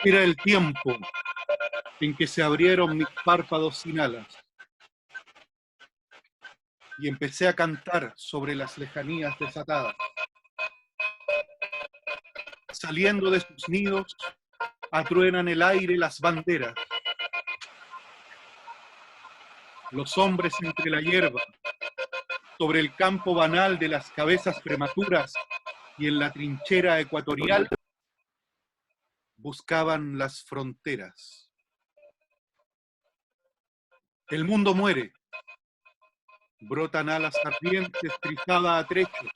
Era el tiempo en que se abrieron mis párpados sin alas y empecé a cantar sobre las lejanías desatadas. Saliendo de sus nidos, atruenan el aire las banderas. Los hombres entre la hierba, sobre el campo banal de las cabezas prematuras y en la trinchera ecuatorial, buscaban las fronteras. El mundo muere, brotan alas ardientes, trizada a trechos.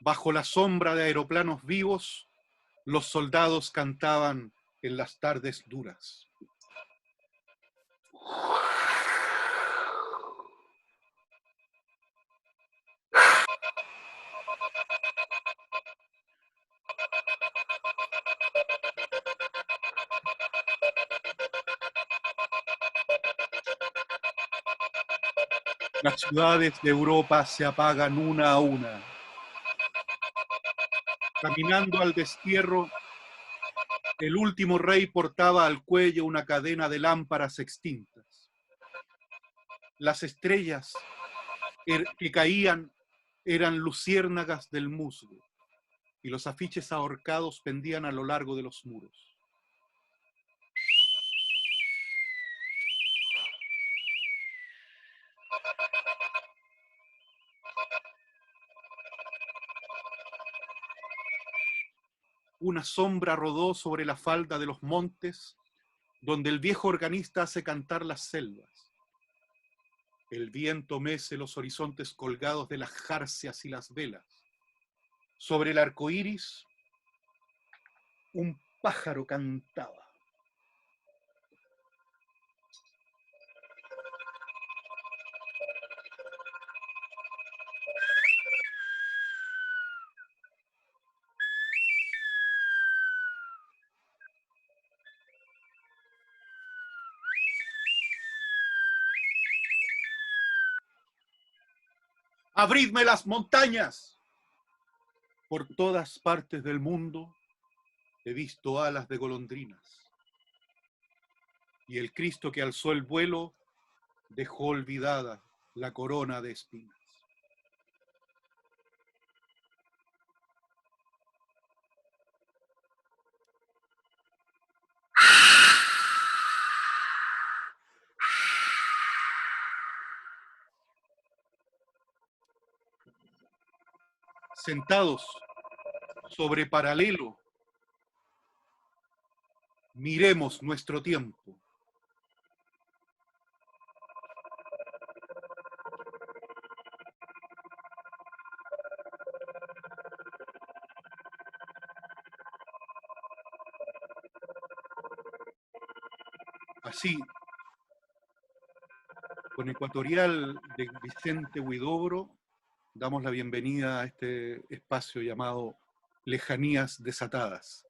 Bajo la sombra de aeroplanos vivos, los soldados cantaban en las tardes duras. Las ciudades de Europa se apagan una a una. Caminando al destierro, el último rey portaba al cuello una cadena de lámparas extintas. Las estrellas que caían eran luciérnagas del musgo, y los afiches ahorcados pendían a lo largo de los muros. Una sombra rodó sobre la falda de los montes, donde el viejo organista hace cantar las selvas. El viento mece los horizontes colgados de las jarcias y las velas. Sobre el arco iris, un pájaro cantaba. ¡Abridme las montañas! Por todas partes del mundo he visto alas de golondrinas. Y el Cristo que alzó el vuelo dejó olvidada la corona de espinas. Sentados sobre paralelo, miremos nuestro tiempo. Así, con Ecuatorial de Vicente Huidobro, damos la bienvenida a este espacio llamado Lejanías Desatadas.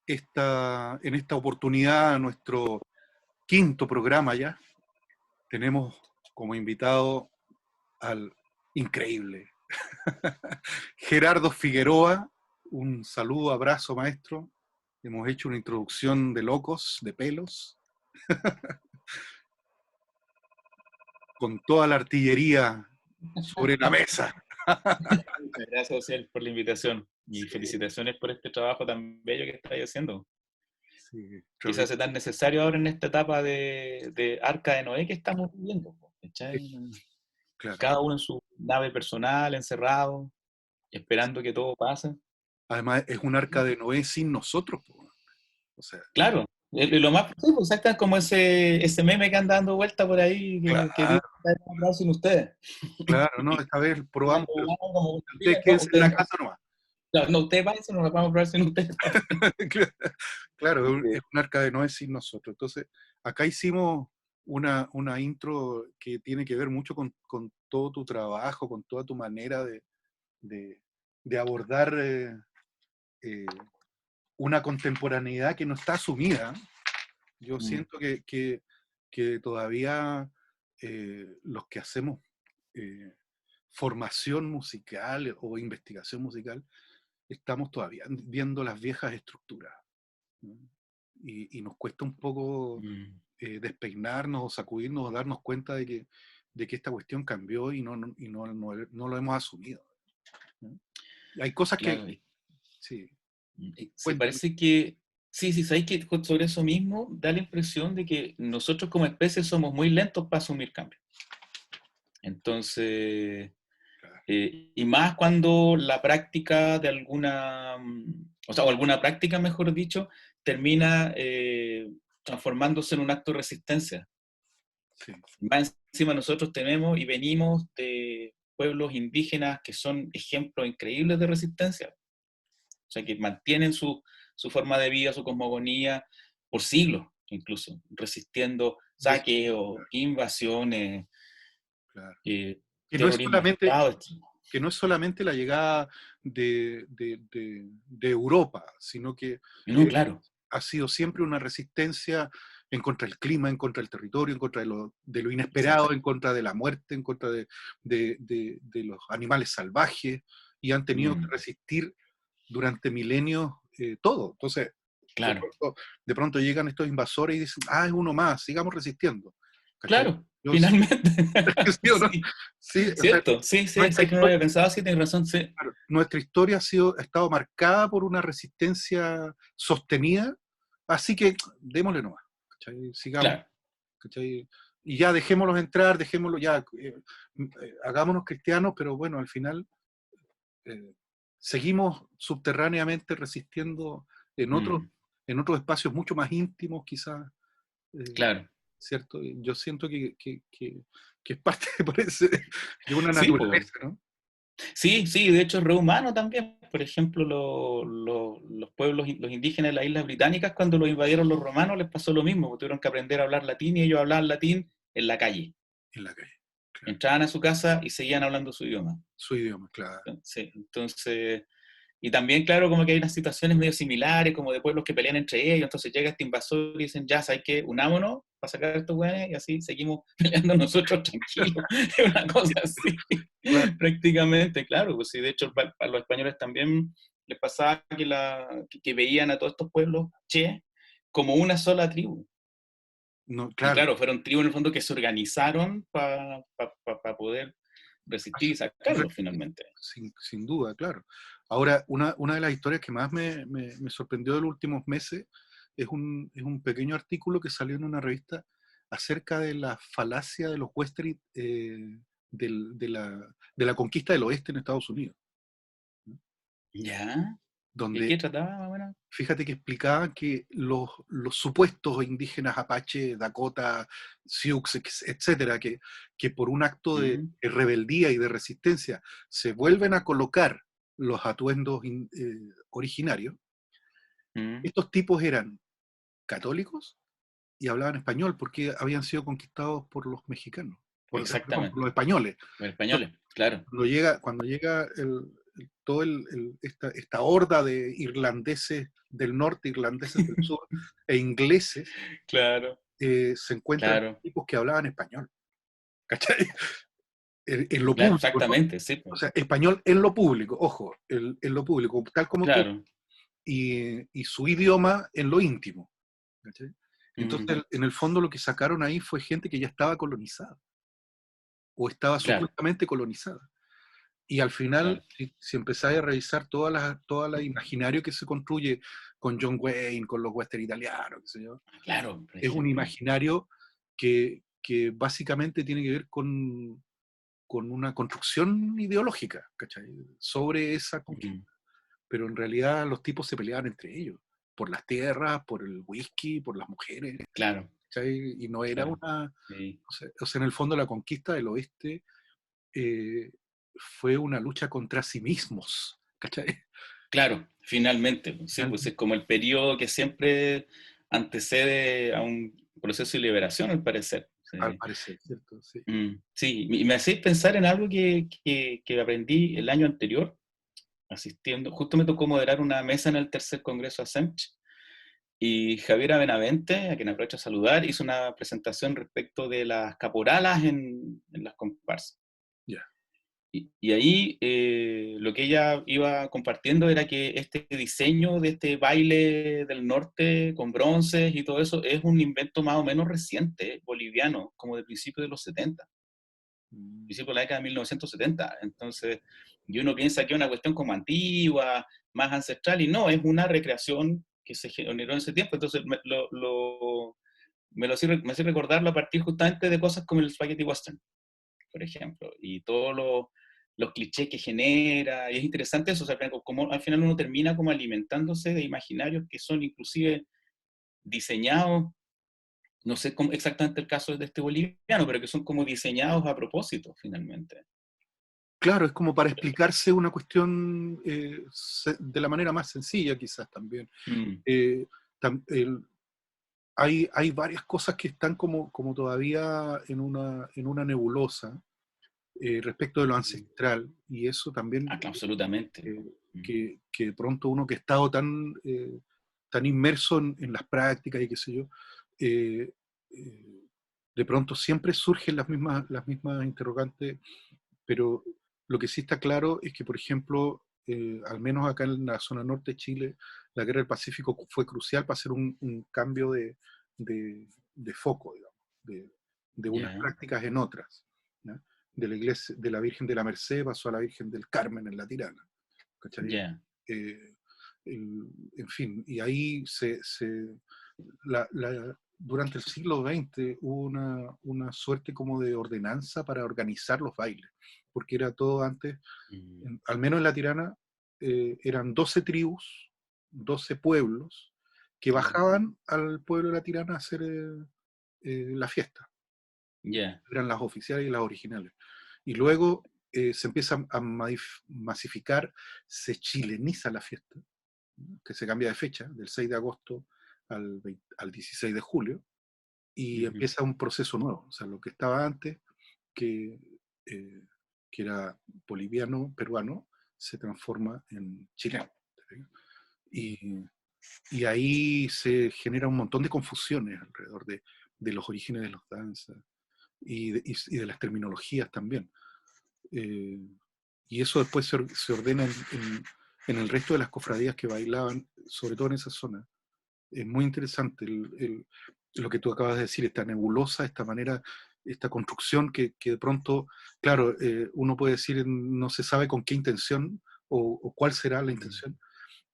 En esta oportunidad, nuestro quinto programa ya, tenemos como invitado al increíble Gerardo Figueroa. Un saludo, abrazo, maestro. Hemos hecho una introducción de locos, de pelos, con toda la artillería sobre la mesa. Muchas gracias, Ociel, por la invitación y Sí, felicitaciones por este trabajo tan bello que estáis haciendo. sí, Que se hace tan necesario ahora en esta etapa de Arca de Noé que estamos viviendo. claro. Cada uno en su nave personal, encerrado, esperando que todo pase. Además, es un arca de Noé sin nosotros. O sea, Claro, lo más sí, pues, exacto, como ese meme que anda dando vuelta por ahí, que Dios claro, está atrás sin ustedes. claro, ¿no? Esta vez probamos, pero Como, ustedes no, quédense en ustedes la no, casa nomás. no, ustedes vayan, nos vamos a probar sin ustedes. Claro, es un arca de Noé sin nosotros. Entonces, acá hicimos una intro que tiene que ver mucho con todo tu trabajo, con toda tu manera de, de abordar eh, una contemporaneidad que no está asumida. Yo siento que todavía los que hacemos formación musical o investigación musical, estamos todavía viendo las viejas estructuras, ¿no? Y nos cuesta un poco Mm, despeinarnos o sacudirnos o darnos cuenta de que esta cuestión cambió y no lo hemos asumido, ¿no? Hay cosas que, claro. sí, Se cuéntame. parece que, sí, sí, sabéis que sobre eso mismo da la impresión de que nosotros como especie somos muy lentos para asumir cambios. Entonces, y más cuando la práctica de alguna, o sea, o alguna práctica, mejor dicho, termina transformándose en un acto de resistencia. Sí, Más encima nosotros tenemos y venimos de pueblos indígenas que son ejemplos increíbles de resistencia. O sea, que mantienen su forma de vida, su cosmogonía, por siglos incluso, resistiendo des- saques o invasiones, claro. Que no es terrorismo de solamente, Estado. que no es solamente la llegada de Europa, sino que No, eh, claro, ha sido siempre una resistencia en contra del clima, en contra del territorio, en contra de lo inesperado, exacto. en contra de la muerte, en contra de los animales salvajes, y han tenido que Mm, resistir durante milenios todo. Entonces, de claro, pronto, de pronto llegan estos invasores y dicen, es uno más, sigamos resistiendo. ¿Cachai? claro, Yo, sí, finalmente. ¿sí o no? Sí, Sí, o sea, cierto, sí, sí, nuestra sé que no lo historia, había pensado, sí, tienes razón, sí. claro, nuestra historia ha estado marcada por una resistencia sostenida, así que démosle nomás, ¿cachai? Sigamos, Claro, ¿cachai? Y ya dejémoslos entrar, dejémoslo ya, hagámonos cristianos, pero bueno, al final eh, seguimos subterráneamente resistiendo en otros, mm, en otros espacios mucho más íntimos, quizás, eh, claro. ¿cierto? Yo siento que es parte, parece, de una Sí, pues. naturaleza, ¿no? Sí, sí, de hecho es rehumano también. Por ejemplo, los pueblos, los indígenas de las Islas Británicas, cuando los invadieron los romanos, les pasó lo mismo, porque tuvieron que aprender a hablar latín y ellos hablaban latín en la calle. En la calle, claro. Entraban a su casa y seguían hablando su idioma. Su idioma, claro. Sí, entonces, y también, claro, como que hay unas situaciones medio similares, como de pueblos que pelean entre ellos, entonces llega este invasor y dicen, ya, ¿sabes qué? Unámonos para sacar a estos güeyes y así seguimos peleando nosotros tranquilos. Es una cosa así, Claro, prácticamente, claro, pues sí, de hecho a los españoles también les pasaba que veían a todos estos pueblos, che, como una sola tribu. no, Y claro, claro, fueron tribus en el fondo que se organizaron para poder resistir y sacarlos finalmente. sin duda, claro. Ahora, una de las historias que más me sorprendió de los últimos meses es un pequeño artículo que salió en una revista acerca de la falacia de los western de la conquista del oeste en Estados Unidos, ¿no? ¿Ya? ¿De Donde qué trataba más o menos? fíjate que explicaban que los supuestos indígenas Apache, Dakota, Sioux, etcétera, que por un acto de Mm, rebeldía y de resistencia se vuelven a colocar los atuendos originarios, mm, estos tipos eran católicos y hablaban español porque habían sido conquistados por los mexicanos, perdón, por exactamente. los españoles. Los Entonces, españoles, claro. cuando llega esta horda de irlandeses del norte, irlandeses del sur e ingleses, Claro, se encuentran claro, tipos que hablaban español, ¿cachai? En lo claro, público, ¿no? exactamente, sí, O po, sea, español en lo público, ojo, en lo público, tal como tú, claro. y su idioma en lo íntimo, ¿cachai? Mm, Entonces, en el fondo lo que sacaron ahí fue gente que ya estaba colonizada, o estaba claro, supuestamente colonizada. Y al final, claro, si empezáis a revisar toda la imaginario que se construye con John Wayne, con los western italianos, qué sé yo, claro, por es un ejemplo. imaginario que básicamente tiene que ver con una construcción ideológica, ¿cachai? Sobre esa conquista. Mm, Pero en realidad los tipos se peleaban entre ellos, por las tierras, por el whisky, por las mujeres, claro, ¿cachai? Y no era claro. una... Sí. O sea, en el fondo la conquista del oeste eh, fue una lucha contra sí mismos, ¿cachai? Claro, finalmente, pues, sí, pues es Finalmente, como el periodo que siempre antecede a un proceso de liberación, al parecer. al Sí. parecer, ¿cierto? Sí. Sí, y me hacéis pensar en algo que aprendí el año anterior, asistiendo, justo me tocó moderar una mesa en el tercer congreso ASEMCH, y Javiera Benavente, a quien aprovecho a saludar, hizo una presentación respecto de las caporalas en las comparsas. Ya. Y ahí lo que ella iba compartiendo era que este diseño de este baile del norte con bronces y todo eso es un invento más o menos reciente, boliviano, como de principios de los 70, Mm. principios de la década de 1970. Entonces, y uno piensa que es una cuestión como antigua, más ancestral, y no, es una recreación que se generó en ese tiempo. Entonces, me hace recordarlo a partir justamente de cosas como el Spaghetti Western, por ejemplo, y todos los clichés que genera, y es interesante eso, o sea, como al final uno termina como alimentándose de imaginarios que son inclusive diseñados, no sé cómo, exactamente el caso de este boliviano, pero que son como diseñados a propósito, finalmente. Claro, es como para explicarse una cuestión de la manera más sencilla, quizás también. Mm, Eh, tam- el- hay varias cosas que están como todavía en una nebulosa respecto de lo ancestral, y eso también, absolutamente. eh, Mm, que de pronto uno que ha estado tan inmerso en las prácticas y qué sé yo, eh, eh, de pronto siempre surgen las mismas interrogantes, pero lo que sí está claro es que, por ejemplo, al menos acá en la zona norte de Chile, la guerra del Pacífico fue crucial para hacer un cambio de foco, digamos, de unas ya, prácticas en otras. ¿Ya? De la iglesia, de la Virgen de la Merced pasó a la Virgen del Carmen en la Tirana. ¿Cachai? ya, Eh, en fin, y ahí durante el siglo XX hubo una suerte como de ordenanza para organizar los bailes, porque era todo antes, mm, al menos en la Tirana, eran 12 tribus, 12 pueblos, que claro, bajaban al pueblo de la Tirana a hacer la fiesta. ya, Eran las oficiales y las originales. Y luego se empieza a masificar, se chileniza la fiesta, ¿no? Que se cambia de fecha, del 6 de agosto al 16 de julio, y ujú, empieza un proceso nuevo. O sea, lo que estaba antes, que, eh, que era boliviano, peruano, se transforma en chileno. Y, y ahí se genera un montón de confusiones alrededor de los orígenes de las danzas y de las terminologías también. Eh, y eso después se ordena en el resto de las cofradías que bailaban, sobre todo en esa zona. Es muy interesante lo que tú acabas de decir, esta nebulosa, esta manera, esta construcción que de pronto, claro, uno puede decir no se sabe con qué intención o cuál será la mm, intención,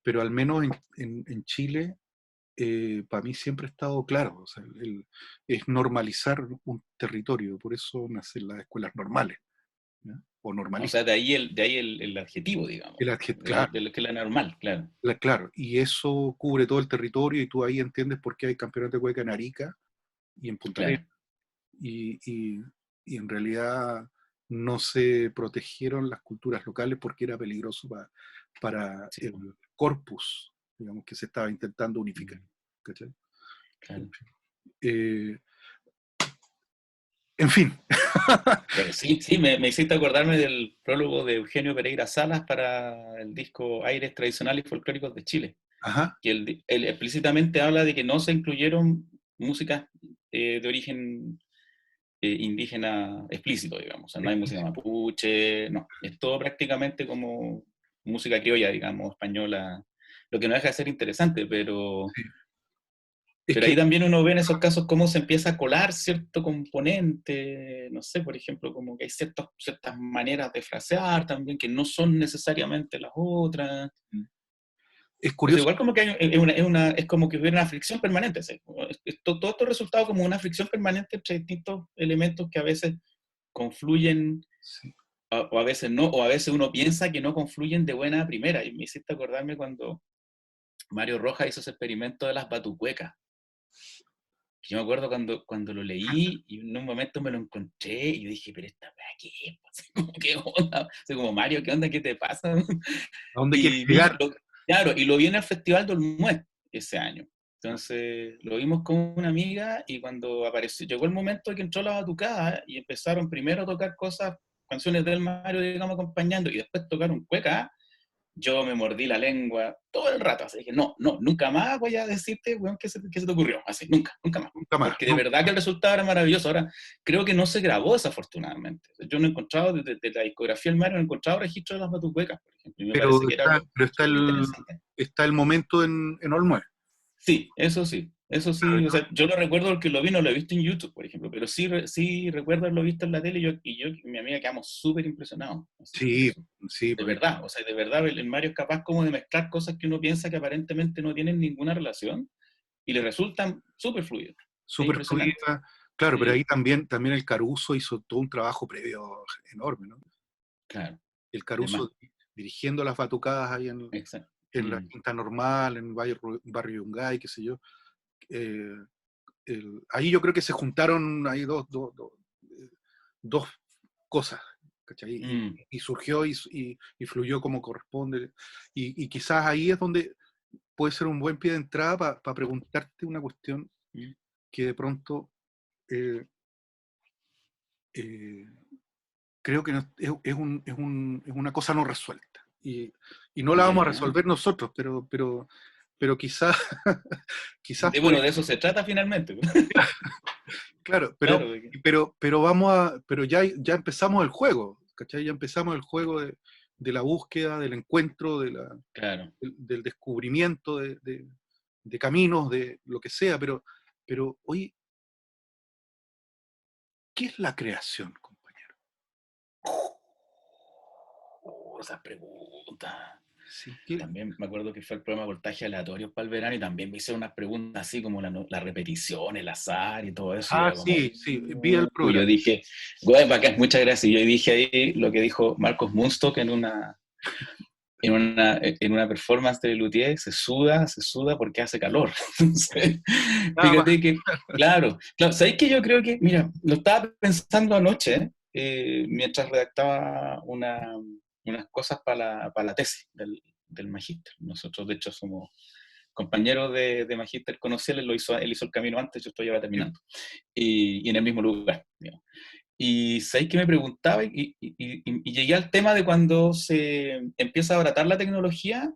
pero al menos en Chile, para mí siempre ha estado claro, o sea, es normalizar un territorio, por eso nacen las escuelas normales, ¿ya? O o normalistas. sea, de ahí el adjetivo, digamos, Claro, de lo que es la normal, claro, claro, y eso cubre todo el territorio y tú ahí entiendes por qué hay campeonato de cueca en Arica y en Punta Arenas. claro, Y, y, y en realidad no se protegieron las culturas locales porque era peligroso para sí, el pues, corpus, digamos, que se estaba intentando unificar. mm, ¿Cachai? En claro. fin. En fin. Pero sí, sí, me hiciste acordarme del prólogo de Eugenio Pereira Salas para el disco Aires Tradicionales y Folclóricos de Chile, Ajá. que él explícitamente habla de que no se incluyeron músicas de origen indígena explícito, digamos. O sea, no hay música Explícito. mapuche, no. Es todo prácticamente como música criolla, digamos, española, lo que no deja de ser interesante, Sí. Es pero ahí que, también uno ve en esos casos cómo se empieza a colar cierto componente, no sé, por ejemplo, como que hay ciertas maneras de frasear también que no son necesariamente las otras. es Entonces, curioso. igual como que es como que hubiera una fricción permanente. ¿Sí? Todo esto resultado como una fricción permanente entre distintos elementos que a veces confluyen Sí. o a veces no, o a veces uno piensa que no confluyen de buena a primera. Y me hiciste acordarme cuando Mario Rojas hizo ese experimento de las batucuecas. Yo me acuerdo cuando lo leí y en un momento me lo encontré y yo dije, pero esta weá, ¿qué es? Así como, ¿qué onda? Así como, Mario, ¿qué onda? ¿Qué te pasa? ¿A dónde quieres Y llegar? claro, y lo vi en el Festival de Olmué ese año. Entonces lo vimos con una amiga y cuando apareció, llegó el momento que entró la batucada y empezaron primero a tocar cosas, canciones del Mario, digamos, acompañando, y después tocaron cueca. yo me mordí la lengua todo el rato, así dije, no, no, nunca más voy a decirte, weón, qué se te ocurrió, así, nunca, nunca más, Nunca más, porque de nunca verdad que más. el resultado era maravilloso. Ahora, creo que no se grabó desafortunadamente. Yo no he encontrado, de la discografía del Mario, no he encontrado registro de las batucuecas, por ejemplo, y me parece que era algo Pero súper interesante. está el momento en Olmué. Sí, eso sí, eso Claro, sí, o sea, yo lo recuerdo porque lo vi, no lo he visto en YouTube, por ejemplo, pero sí, sí recuerdo haberlo visto en la tele y mi amiga quedamos súper impresionados, así, por sí, eso. sí, De pues, verdad, o sea, de verdad el Mario es capaz como de mezclar cosas que uno piensa que aparentemente no tienen ninguna relación y le resultan súper fluidos. Es súper impresionante. fluida. Claro, pero ahí Sí, también el Caruso hizo todo un trabajo previo enorme, ¿no? claro. El Además, Caruso dirigiendo las batucadas ahí exacto. en la Quinta Normal, en Barrio Yungay, qué sé yo. Eh, ahí yo creo que se juntaron ahí dos cosas, ¿cachai? Y surgió y fluyó como corresponde. Y quizás ahí es donde puede ser un buen pie de entrada para preguntarte una cuestión que de pronto eh, eh, creo que es una cosa no resuelta. Y no la vamos a Ya. resolver nosotros, pero quizás, quizás Bueno, de eso se trata finalmente. claro, Claro, de que- pero ya empezamos el juego, ¿cachai? Ya empezamos el juego de la búsqueda, del encuentro, claro. del descubrimiento de caminos, de lo que sea, pero oye, ¿qué es la creación, compañero? Esa pregunta. Sí, También me acuerdo que fue el programa Voltaje Aleatorio para el verano y también me hice unas preguntas así como la repetición, el azar y todo eso. Y era como, sí, sí, vi el yo programa. dije, güey, bacán, muchas gracias. Y yo dije ahí lo que dijo Marcos Munstock en una performance de Luthier, se suda porque hace calor. Entonces, Nada más. fíjate que, claro, ¿sabéis que yo creo que, mira, lo estaba pensando anoche, mientras redactaba unas cosas para la tesis del magíster. Nosotros, de hecho, somos compañeros de magíster con Ociel, él hizo el camino antes, yo estoy ahora terminando, y en el mismo lugar, digamos. Y sabéis que me preguntaba y llegué al tema de cuando se empieza a abaratar la tecnología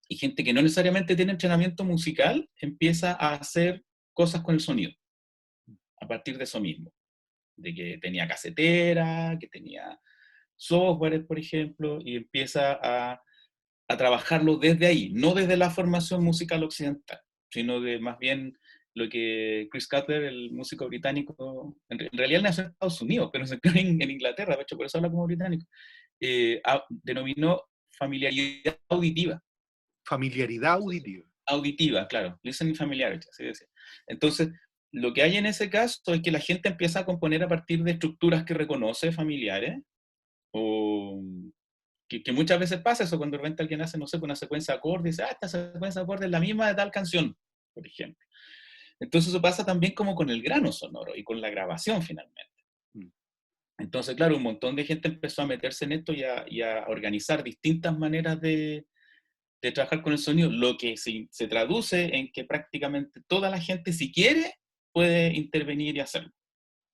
y gente que no necesariamente tiene entrenamiento musical empieza a hacer cosas con el sonido, a partir de eso mismo, de que tenía casetera, que tenía software, por ejemplo, y empieza a trabajarlo desde ahí, no desde la formación musical occidental, sino de más bien lo que Chris Cutler, el músico británico, en realidad nació en Estados Unidos, pero se crió en Inglaterra, de hecho por eso habla como británico, denominó familiaridad auditiva. Familiaridad auditiva. Auditiva, claro, listening familiarity, así decía. Entonces, lo que hay en ese caso es que la gente empieza a componer a partir de estructuras que reconoce familiares, o que muchas veces pasa eso cuando de repente alguien hace, no sé, una secuencia de acordes, y dice, esta secuencia de acordes es la misma de tal canción, por ejemplo. Entonces eso pasa también como con el grano sonoro y con la grabación finalmente. Mm. Entonces, claro, un montón de gente empezó a meterse en esto y a organizar distintas maneras de trabajar con el sonido, lo que se traduce en que prácticamente toda la gente, si quiere, puede intervenir y hacerlo,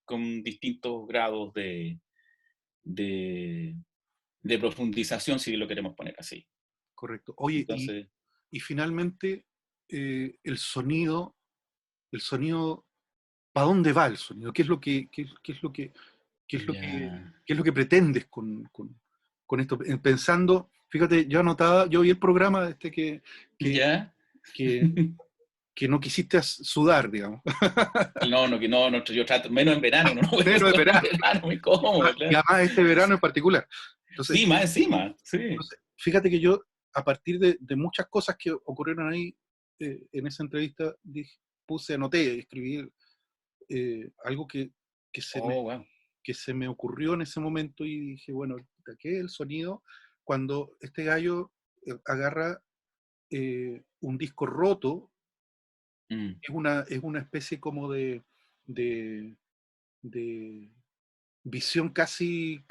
con distintos grados de, de profundización, si lo queremos poner así. Correcto. Oye, Entonces, y finalmente, el sonido, ¿para dónde va el sonido? ya, ¿Qué es lo que pretendes con esto? Pensando, fíjate, yo vi el programa que, ya. que, que no quisiste sudar, digamos. No, no, que no, no, yo trato, menos en verano, no, no voy a Pero de sudar en verano, verano, muy cómodo, y claro. además este verano en particular. Entonces, Sí, más encima, sí. fíjate que yo, a partir de muchas cosas que ocurrieron ahí, en esa entrevista, anoté, escribí algo que se me, Oh, wow. que se me ocurrió en ese momento y dije, bueno, ¿de qué es el sonido cuando este gallo agarra un disco roto? Mm, Es una especie como de, de visión casi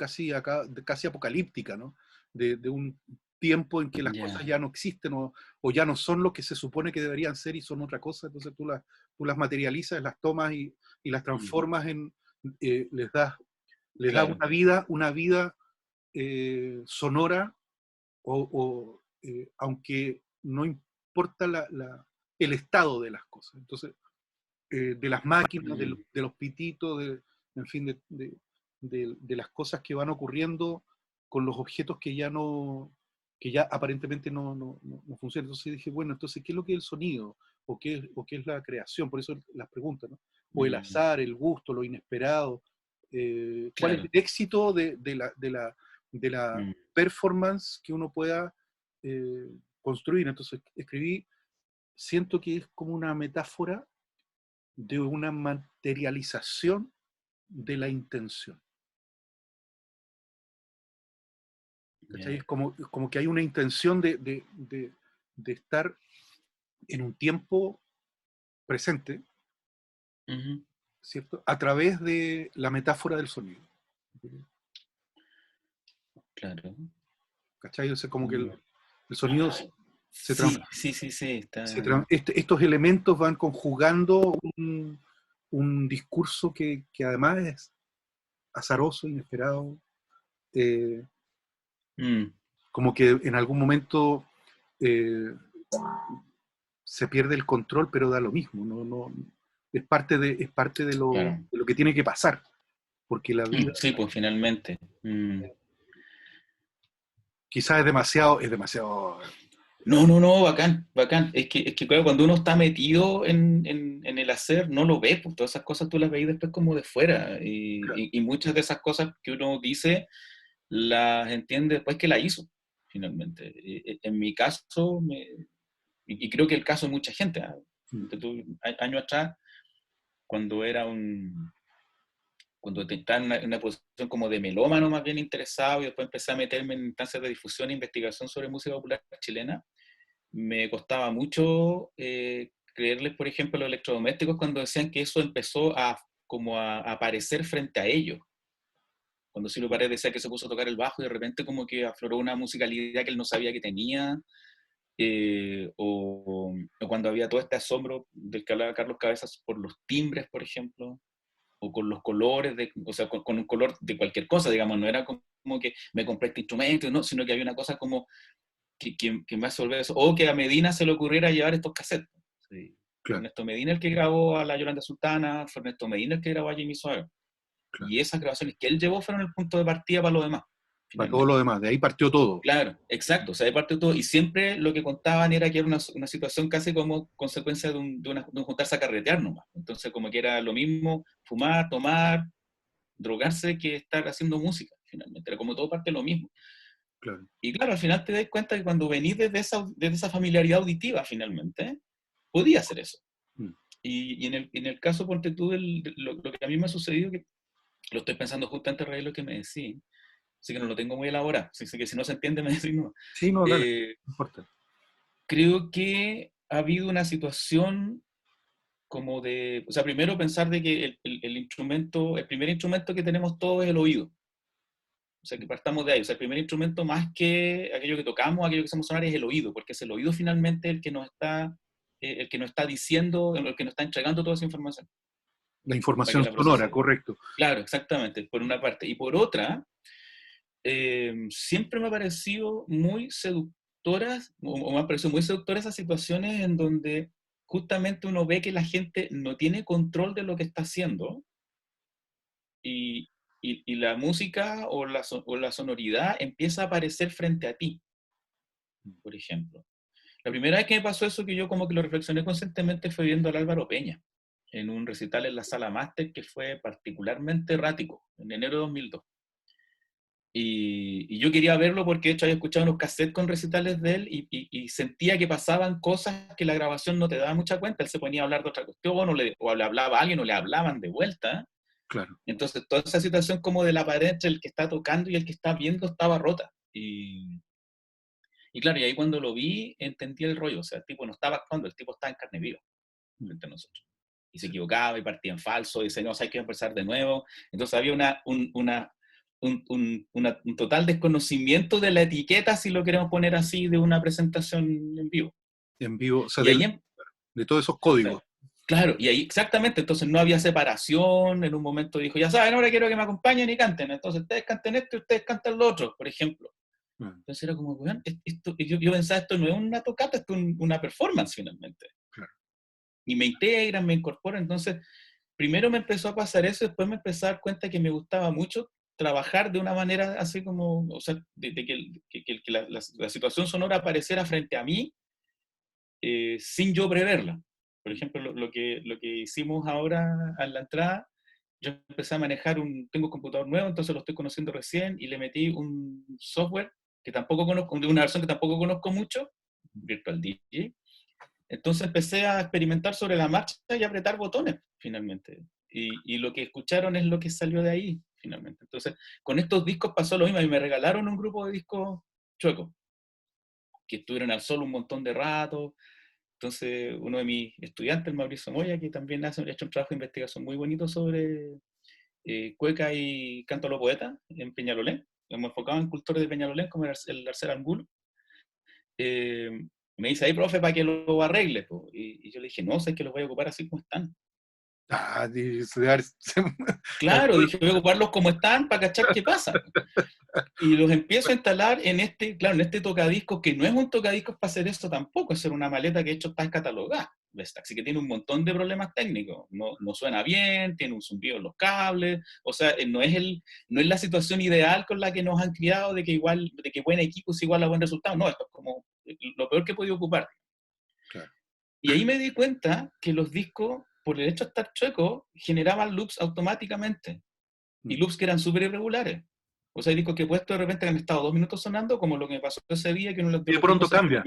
apocalíptica, ¿no? De un tiempo en que las ya, cosas ya no existen o ya no son lo que se supone que deberían ser y son otra cosa, entonces tú las materializas, las tomas y las mm, transformas les das claro, una vida sonora aunque no importa el estado de las cosas. Entonces, de las máquinas, de los pititos, en fin, de las cosas que van ocurriendo con los objetos que ya aparentemente no funcionan. Entonces dije, bueno, entonces, ¿qué es lo que es el sonido? ¿O qué es la creación? Por eso las preguntas, ¿no? O el azar, el gusto, lo inesperado. ¿Cuál es Claro. el éxito de la performance que uno pueda construir? Entonces escribí, siento que es como una metáfora de una materialización de la intención. ¿Cachai? Yeah. Es como que hay una intención de estar en un tiempo presente, Uh-huh. ¿cierto? A través de la metáfora del sonido. Claro. ¿Cachai? O sea, como que Mm. el sonido se Sí, transforma. sí, está... Estos elementos van conjugando un discurso que además es azaroso, inesperado, eh, Mm, como que en algún momento eh, se pierde el control, pero da lo mismo, es parte claro. de lo que tiene que pasar, porque la vida Sí, pues finalmente. quizás es demasiado, No, bacán, bacán. Es que claro, cuando uno está metido en el hacer, no lo ve, pues todas esas cosas tú las veis después como de fuera. claro, Y muchas de esas cosas que uno dice, las entiende después que la hizo, finalmente. En mi caso, y creo que el caso de mucha gente, ¿ah? Años atrás, cuando era un cuando estaba en una posición como de melómano más bien interesado y después empecé a meterme en instancias de difusión e investigación sobre música popular chilena, me costaba mucho creerles, por ejemplo, a los electrodomésticos cuando decían que eso empezó como a aparecer frente a ellos. Cuando Silvio Paredes decía que se puso a tocar el bajo y de repente como que afloró una musicalidad que él no sabía que tenía, o cuando había todo este asombro del que hablaba Carlos Cabezas por los timbres, por ejemplo, o con los colores, o sea, con un color de cualquier cosa, digamos, no era como que me compré este instrumento, ¿no? Sino que había una cosa como que me hace volver eso, o que a Medina se le ocurriera llevar estos cassettes. Sí. Fue claro, Ernesto Medina el que grabó a la Yolanda Sultana, fue Ernesto Medina el que grabó a Jamie Suárez. claro. Y esas grabaciones que él llevó fueron el punto de partida para lo demás, Para todo lo finalmente. demás, de ahí partió todo. Claro, exacto, o sea, de parte de todo, y siempre lo que contaban era que era una situación casi como consecuencia de un juntarse a carretear nomás. Entonces, como que era lo mismo fumar, tomar, drogarse que estar haciendo música, finalmente. Era como todo parte de lo mismo. Claro. Y claro, al final te das cuenta que cuando venís desde esa familiaridad auditiva, finalmente, podía hacer eso. Mm. Y en el caso, ponte tú, lo que a mí me ha sucedido, que lo estoy pensando justamente a raíz de lo que me decís, así que no lo tengo muy elaborado, así que si no se entiende me decís no. Sí, no, dale, Eh, no importa. Creo que ha habido una situación como de, o sea, primero pensar de que el instrumento, el primer instrumento que tenemos todos es el oído. O sea, que partamos de ahí. O sea, el primer instrumento más que aquello que tocamos, aquello que hacemos sonar es el oído, porque es el oído finalmente el que nos está diciendo, el que nos está entregando toda esa información, La para que información la sonora, procesemos. correcto. Claro, exactamente, por una parte. Y por otra, siempre me ha parecido muy seductoras, o me ha parecido muy seductoras esas situaciones en donde justamente uno ve que la gente no tiene control de lo que está haciendo y, y la música o la sonoridad empieza a aparecer frente a ti, por ejemplo. La primera vez que me pasó eso, que yo como que lo reflexioné conscientemente, fue viendo al Álvaro Peña en un recital en la Sala Máster que fue particularmente errático, en enero de 2002. Y yo quería verlo porque de hecho había escuchado unos cassettes con recitales de él y sentía que pasaban cosas que la grabación no te daba mucha cuenta. Él se ponía a hablar de otra cuestión o le hablaba a alguien o le hablaban de vuelta. Claro. Entonces toda esa situación como de la pared entre el que está tocando y el que está viendo estaba rota. Y claro, y ahí cuando lo vi entendí el rollo. O sea, el tipo no estaba actuando, el tipo estaba en carne viva frente a nosotros. Y se Sí. equivocaba y partía en falso y decía, no, hay que empezar de nuevo. Entonces había un total desconocimiento de la etiqueta, si lo queremos poner así, de una presentación en vivo. En vivo, o sea, Y ahí, de todos esos códigos. claro, y ahí exactamente, entonces no había separación, en un momento dijo, ya saben, ahora quiero que me acompañen y canten, entonces ustedes canten esto y ustedes canten lo otro, por ejemplo. Entonces era como, weón, esto, yo pensaba, esto no es una tocata, esto es una performance finalmente. Claro. Y me integran, me incorporan. Entonces, primero me empezó a pasar eso, después me empecé a dar cuenta que me gustaba mucho trabajar de una manera así como, o sea, de que la situación sonora apareciera frente a mí sin yo preverla. Por ejemplo, lo que hicimos ahora a la entrada, yo empecé a manejar tengo un computador nuevo, entonces lo estoy conociendo recién, y le metí un software que tampoco conozco, una versión que tampoco conozco mucho, Virtual DJ. Entonces empecé a experimentar sobre la marcha y a apretar botones, finalmente. Y lo que escucharon es lo que salió de ahí, finalmente. Entonces, con estos discos pasó lo mismo, y me regalaron un grupo de discos chuecos, que estuvieron al sol un montón de rato. Entonces, uno de mis estudiantes, el Mauricio Moya, que también ha hecho un trabajo de investigación muy bonito sobre cueca y canto a los poetas en Peñalolén, hemos enfocado en cultores de Peñalolén, como el Arcer Angulo, eh, me dice, ahí, profe, para que lo arregle. Po. Y yo le dije, no, sé que los voy a ocupar así como están. Claro, dije, voy a ocuparlos como están para cachar qué pasa. Y los empiezo a instalar claro, en este tocadiscos, que no es un tocadiscos para hacer esto tampoco, es ser una maleta que de hecho está catalogada. Así que tiene un montón de problemas técnicos. No suena bien, tiene un zumbido en los cables, o sea, no es la situación ideal con la que nos han criado de que buen equipo es igual a buen resultado. No, esto es como lo peor que he podido ocupar. Claro. Y ahí me di cuenta que los discos, por el hecho de estar chuecos, generaban loops automáticamente. Y loops que eran súper irregulares. O sea, hay discos que he puesto de repente que han estado 2 minutos sonando, como lo que me pasó ese día, que uno de Y de los pronto discos cambia.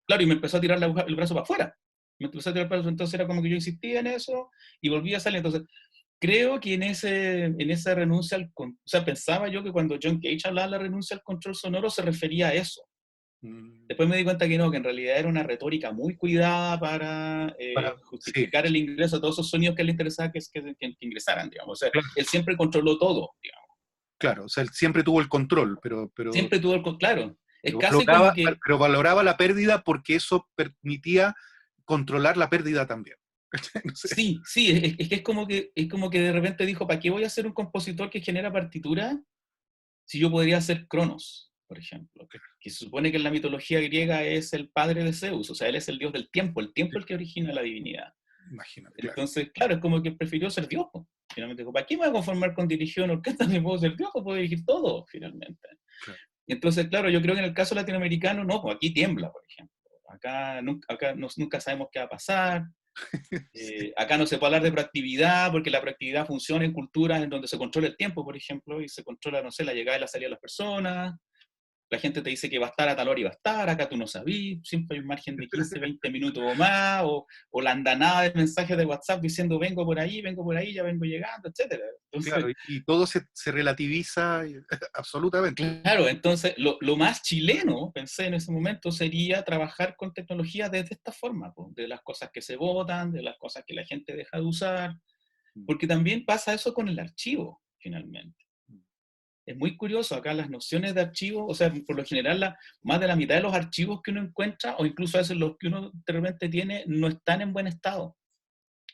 claro, y me empezó a tirar el brazo para afuera. Me empezó a tirar el brazo, entonces era como que yo insistía en eso y volvía a salir. Entonces, creo que en esa renuncia o sea, pensaba yo que cuando John Cage hablaba de la renuncia al control sonoro se refería a eso. Después me di cuenta que no, que en realidad era una retórica muy cuidada para Sí, justificar el ingreso a todos esos sonidos que le interesaba que ingresaran, digamos. O sea, claro, él siempre controló todo, digamos. claro. O sea, él siempre tuvo el control, Siempre tuvo claro. Es pero casi como que, pero valoraba la pérdida porque eso permitía controlar la pérdida también. No sé. sí, es que es como que de repente dijo, ¿para qué voy a ser un compositor que genera partitura si yo podría hacer Cronos, por ejemplo? Que se supone que en la mitología griega es el padre de Zeus, o sea, él es el dios del tiempo, el tiempo es el que origina la divinidad. Imagínate, claro. Entonces, claro, es como que prefirió ser Dios. Po. Finalmente, ¿para qué me voy a conformar con dirigir una orquesta si puedo ser Dios? Puedo dirigir todo, finalmente. Claro. Entonces, claro, yo creo que en el caso latinoamericano, no, pues aquí tiembla, por ejemplo. Acá nunca sabemos qué va a pasar. Sí. Acá no se puede hablar de proactividad, porque la proactividad funciona en culturas en donde se controla el tiempo, por ejemplo, y se controla, no sé, la llegada y la salida de las personas. La gente te dice que va a estar a tal hora y va a estar, acá tú no sabís, siempre hay un margen de 15, 20 minutos o más, o la andanada de mensajes de WhatsApp diciendo vengo por ahí, ya vengo llegando, etcétera. Claro, Entonces, y todo se relativiza absolutamente. claro, entonces lo más chileno, pensé en ese momento, sería trabajar con tecnología desde esta forma, pues, de las cosas que se votan, de las cosas que la gente deja de usar, porque también pasa eso con el archivo, finalmente. Es muy curioso, acá las nociones de archivo, o sea, por lo general más de la mitad de los archivos que uno encuentra, o incluso a veces los que uno de repente tiene, no están en buen estado,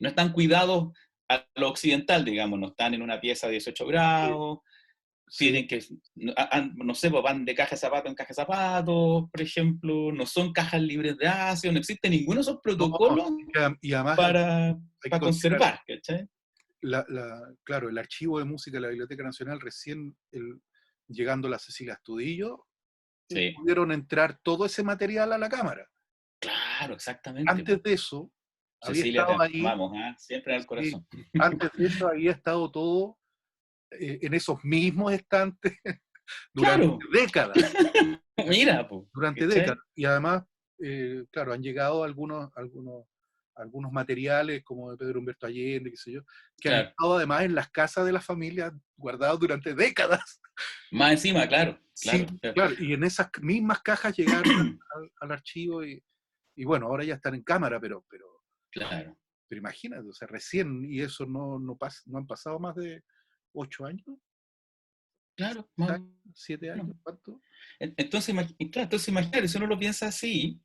no están cuidados a lo occidental, digamos, no están en una pieza de 18 grados, Sí, tienen que, no sé, pues van de caja de zapato en caja de zapatos, por ejemplo, no son cajas libres de ácido, no existe ninguno de esos no, protocolos y además para, hay que para considerar, conservar, ¿cachai? claro, el archivo de música de la Biblioteca Nacional, recién llegando la Cecilia Astudillo, Sí, pudieron entrar todo ese material a la cámara. claro, exactamente. Antes Pues. de eso, había Cecilia, te estado ahí, amamos, ¿eh? Siempre en el sí, corazón. antes de eso había estado todo en esos mismos estantes durante Claro, décadas, mira, pues, durante décadas. ¿cachai? Y además, claro, han llegado algunos materiales como de Pedro Humberto Allende, qué sé yo, que han Claro. estado además en las casas de las familias guardados durante décadas. Más encima, claro, Sí, claro, claro. claro, y en esas mismas cajas llegaron al archivo y bueno, ahora ya están en cámara, Claro, pero imagínate, o sea, recién, y eso no han pasado más de 8 años, claro, más 7 o años, 7 años, menos. ¿cuánto? Entonces, imagínate, si uno lo piensa así,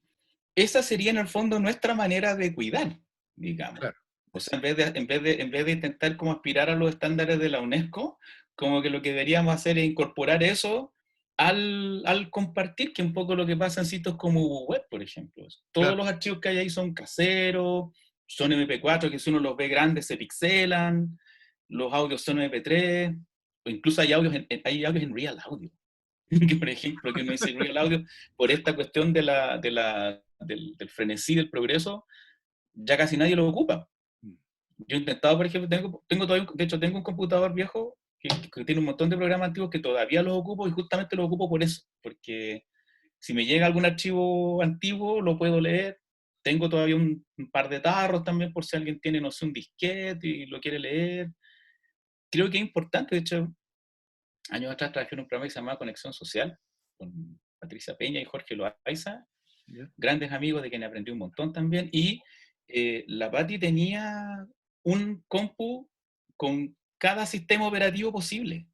esa sería en el fondo nuestra manera de cuidar, digamos. Claro, O sea, en vez de intentar como aspirar a los estándares de la UNESCO, como que lo que deberíamos hacer es incorporar eso al compartir, que un poco lo que pasa en sitios como web, por ejemplo. Todos Claro, los archivos que hay ahí son caseros, son MP4, que si uno los ve grandes se pixelan, los audios son MP3, o incluso hay audios en Real Audio. Que por ejemplo, que uno dice Real Audio, por esta cuestión del frenesí del progreso, ya casi nadie lo ocupa. mm, Yo he intentado, por ejemplo, tengo todavía, de hecho, tengo un computador viejo que tiene un montón de programas antiguos que todavía los ocupo y justamente los ocupo por eso, porque si me llega algún archivo antiguo, lo puedo leer. Tengo todavía un par de tarros también por si alguien tiene, no sé, un disquete y lo quiere leer. Creo que es importante, de hecho, años atrás trabajé en un programa que se llamaba Conexión Social, con Patricia Peña y Jorge Loaiza, ya. grandes amigos de quien aprendí un montón también, y la Pati tenía un compu con cada sistema operativo posible.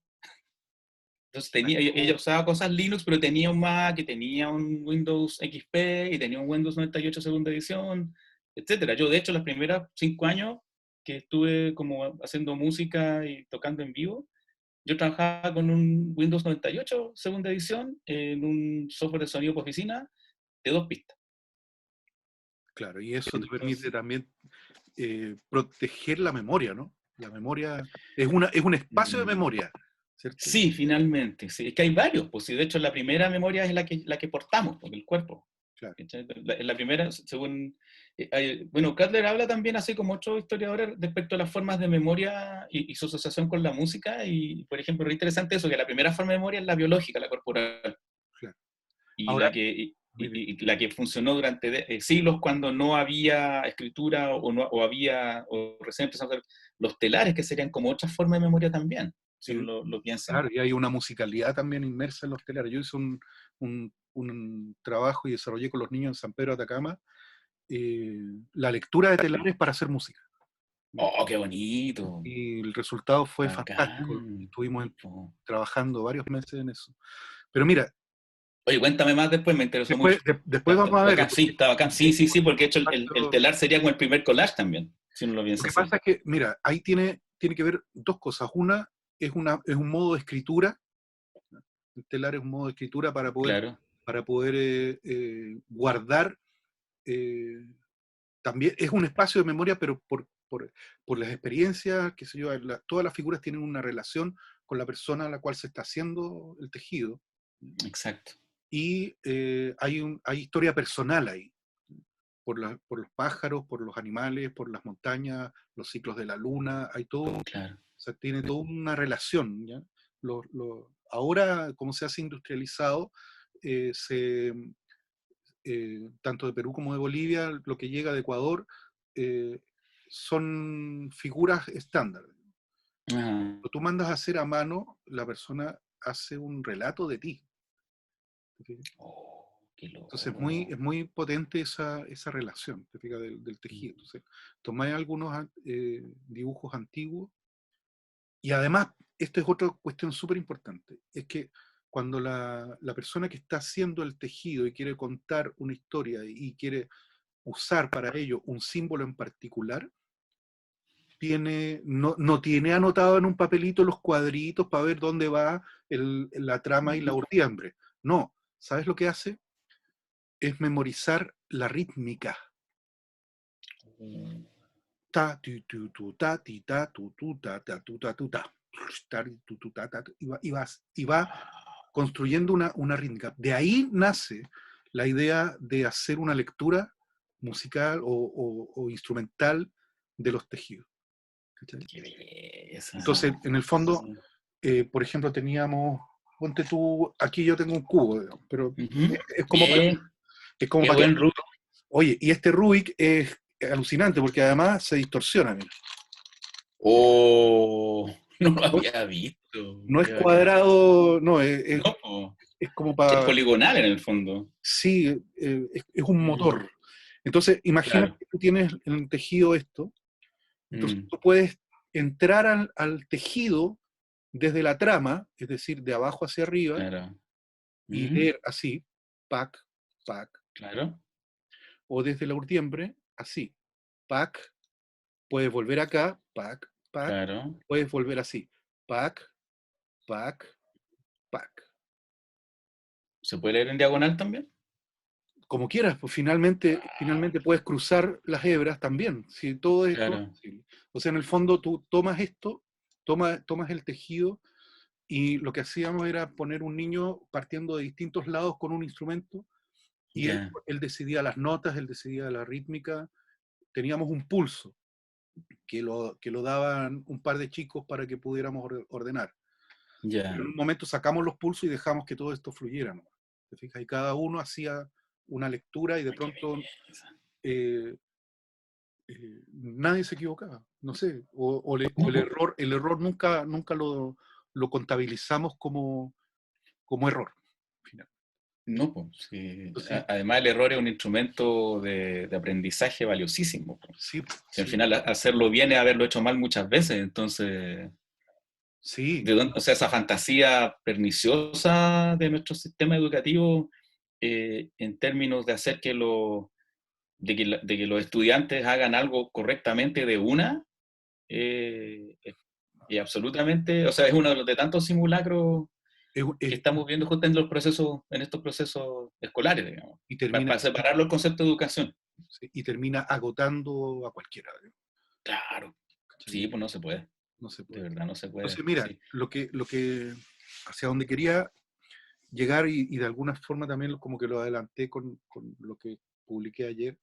Entonces ella usaba cosas Linux, pero tenía un Mac, y tenía un Windows XP, y tenía un Windows 98 segunda edición, etcétera. Yo, de hecho, los primeros 5 años que estuve como haciendo música y tocando en vivo, yo trabajaba con un Windows 98 segunda edición en un software de sonido por oficina de 2 pistas. Claro, y eso te permite Entonces, también proteger la memoria, ¿no? La memoria es un espacio de mm, memoria, ¿cierto? sí, finalmente. Sí. Es que hay varios, pues sí, de hecho la primera memoria es la que portamos, porque el cuerpo. Claro. ¿Cachai? La primera, según... bueno, Cutler habla también, así como otros historiadores, respecto a las formas de memoria y su asociación con la música. Y, por ejemplo, es interesante eso, que la primera forma de memoria es la biológica, la corporal. Claro. Y Ahora, la que funcionó durante siglos cuando no había escritura o recién empezaron a hacer los telares, que serían como otra forma de memoria también, si uno lo piensa. claro, y hay una musicalidad también inmersa en los telares. Yo hice un trabajo y desarrollé con los niños en San Pedro de Atacama la lectura de telares para hacer música. ¡Oh, qué bonito! Y el resultado fue fantástico. Bacán. Estuvimos Po. trabajando varios meses en eso. Pero mira, Oye, cuéntame más después, me interesó mucho. después vamos a ver, Bacán, sí, está bacán. Sí, sí, sí, porque de hecho el telar sería como el primer collage también, si uno lo lo piensa que así. pasa es que, mira, ahí tiene que ver dos cosas. Es un modo de escritura. El telar es un modo de escritura Claro. para poder guardar. eh, También es un espacio de memoria, pero por las experiencias, qué sé yo, todas las figuras tienen una relación con la persona a la cual se está haciendo el tejido. Exacto. Y hay historia personal ahí, por los pájaros, por los animales, por las montañas, los ciclos de la luna, hay todo, o Claro. sea, tiene toda una relación, ¿ya? Ahora, como se hace industrializado, eh, se, tanto de Perú como de Bolivia, lo que llega de Ecuador, eh, son figuras estándar. Ah, Cuando tú mandas a hacer a mano, la persona hace un relato de ti. oh, qué Entonces loco. es muy potente esa relación, ¿te fijas? Del tejido. Entonces, tomáis algunos dibujos antiguos y además, esta es otra cuestión súper importante, es que cuando la persona que está haciendo el tejido y quiere contar una historia y quiere usar para ello un símbolo en particular, no tiene anotado en un papelito los cuadritos para ver dónde va la trama y la urdiembre. No, ¿sabes lo que hace? Es memorizar la rítmica. Mm. Ta, tu, tu, tu, ta, ti, ta, tu, ta, ta, tu, ta, tu, ta. Tu, tu, ta, ta, y va construyendo una rítmica. De ahí nace la idea de hacer una lectura musical o instrumental de los tejidos. ¿Cachai? Qué Entonces, belleza. en el fondo, Sí. por ejemplo, ponte tú, aquí yo tengo un cubo, digamos, pero Ujú. es como para, Bien, es como qué para que, buen Rubik. oye, y este Rubik es alucinante porque además se distorsiona, mira. Oh, no lo No, había visto. no es Qué bacán. cuadrado, no, No, po. es como Es para, poligonal en el fondo. sí, es un Mm, motor. Entonces, imagínate claro. que tú tienes en el tejido esto, entonces Mm, tú puedes entrar al tejido desde la trama, es decir, de abajo hacia arriba, claro. y Mm, leer así, pac, pac, claro. o desde la urdiembre, así, pac, puedes volver acá, pac, pac, Claro. puedes volver así, pac, pac, pac. ¿Se puede leer en diagonal también? Como quieras, pues finalmente puedes cruzar las hebras también, si todo esto es Claro, posible. O sea, en el fondo tú tomas esto, tomas el tejido, y lo que hacíamos era poner un niño partiendo de distintos lados con un instrumento, y ya, él decidía las notas, él decidía la rítmica, teníamos un pulso que lo daban un par de chicos para que pudiéramos ordenar. Pero ya. en un momento sacamos los pulsos y dejamos que todo esto fluyera, ¿no? ¿Te fijas? Y cada uno hacía una lectura y de Ay, qué pronto belleza. eh, nadie se equivocaba, no sé, o No, el error nunca lo contabilizamos como error. Al final. no, pues, sí. Entonces, Además el error es un instrumento de aprendizaje valiosísimo, po. sí, Si al sí, final hacerlo bien es haberlo hecho mal muchas veces, entonces, sí, o sea, esa fantasía perniciosa de nuestro sistema educativo en términos de hacer de que los estudiantes hagan algo correctamente de una, y absolutamente, o sea, es uno de los de tantos simulacros es- que es- estamos viendo justo en estos procesos escolares, digamos, y termina, para separar los conceptos de educación. sí, y termina agotando a cualquiera, ¿eh? Claro, ¿Cachai? sí, pues no se puede, No se de puede. verdad no se puede, Entonces, mira, sí. hacia donde quería llegar, y de alguna forma también como que lo adelanté con lo que publiqué ayer,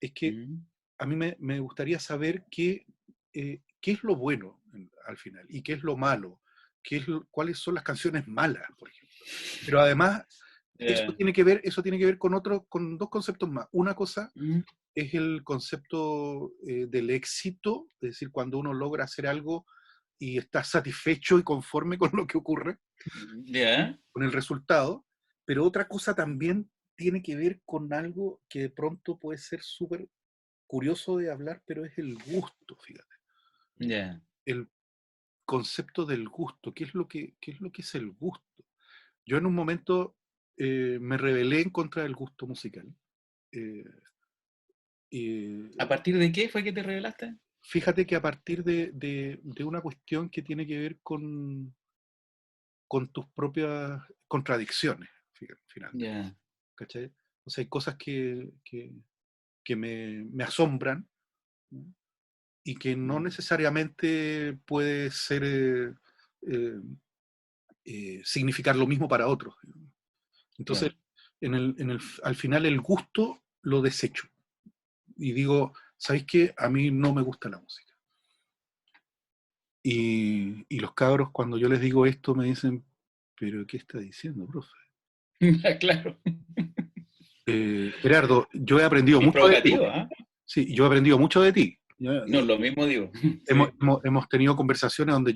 es que Mm. a mí me gustaría saber qué es lo bueno al final y qué es lo malo, cuáles son las canciones malas, por ejemplo. Pero además, Yeah. eso tiene que ver con dos conceptos más. Una cosa Mm. es el concepto del éxito, es decir, cuando uno logra hacer algo y está satisfecho y conforme con lo que ocurre, Yeah. con el resultado, pero otra cosa también tiene que ver con algo que de pronto puede ser súper curioso de hablar, pero es el gusto, fíjate. Yeah. El concepto del gusto, ¿qué es lo que es el gusto? Yo en un momento me rebelé en contra del gusto musical. Eh, ¿A y partir de qué fue que te revelaste? fíjate que a partir de una cuestión que tiene que ver con tus propias contradicciones, fíjate, finalmente, Yeah. ¿cachai? O sea, hay cosas que me asombran, ¿no? Y que no Mm. necesariamente puede ser eh, significar lo mismo para otros. Entonces, Claro. al final el gusto lo desecho y digo, ¿sabéis qué? A mí no me gusta la música. Y los cabros cuando yo les digo esto me dicen, ¿pero qué está diciendo, profe? Claro. Gerardo, yo he aprendido Y mucho de ti. provocativo, ¿ah? Sí, yo he aprendido mucho de ti. No, lo mismo digo. Hemos, Sí. hemos, hemos tenido conversaciones donde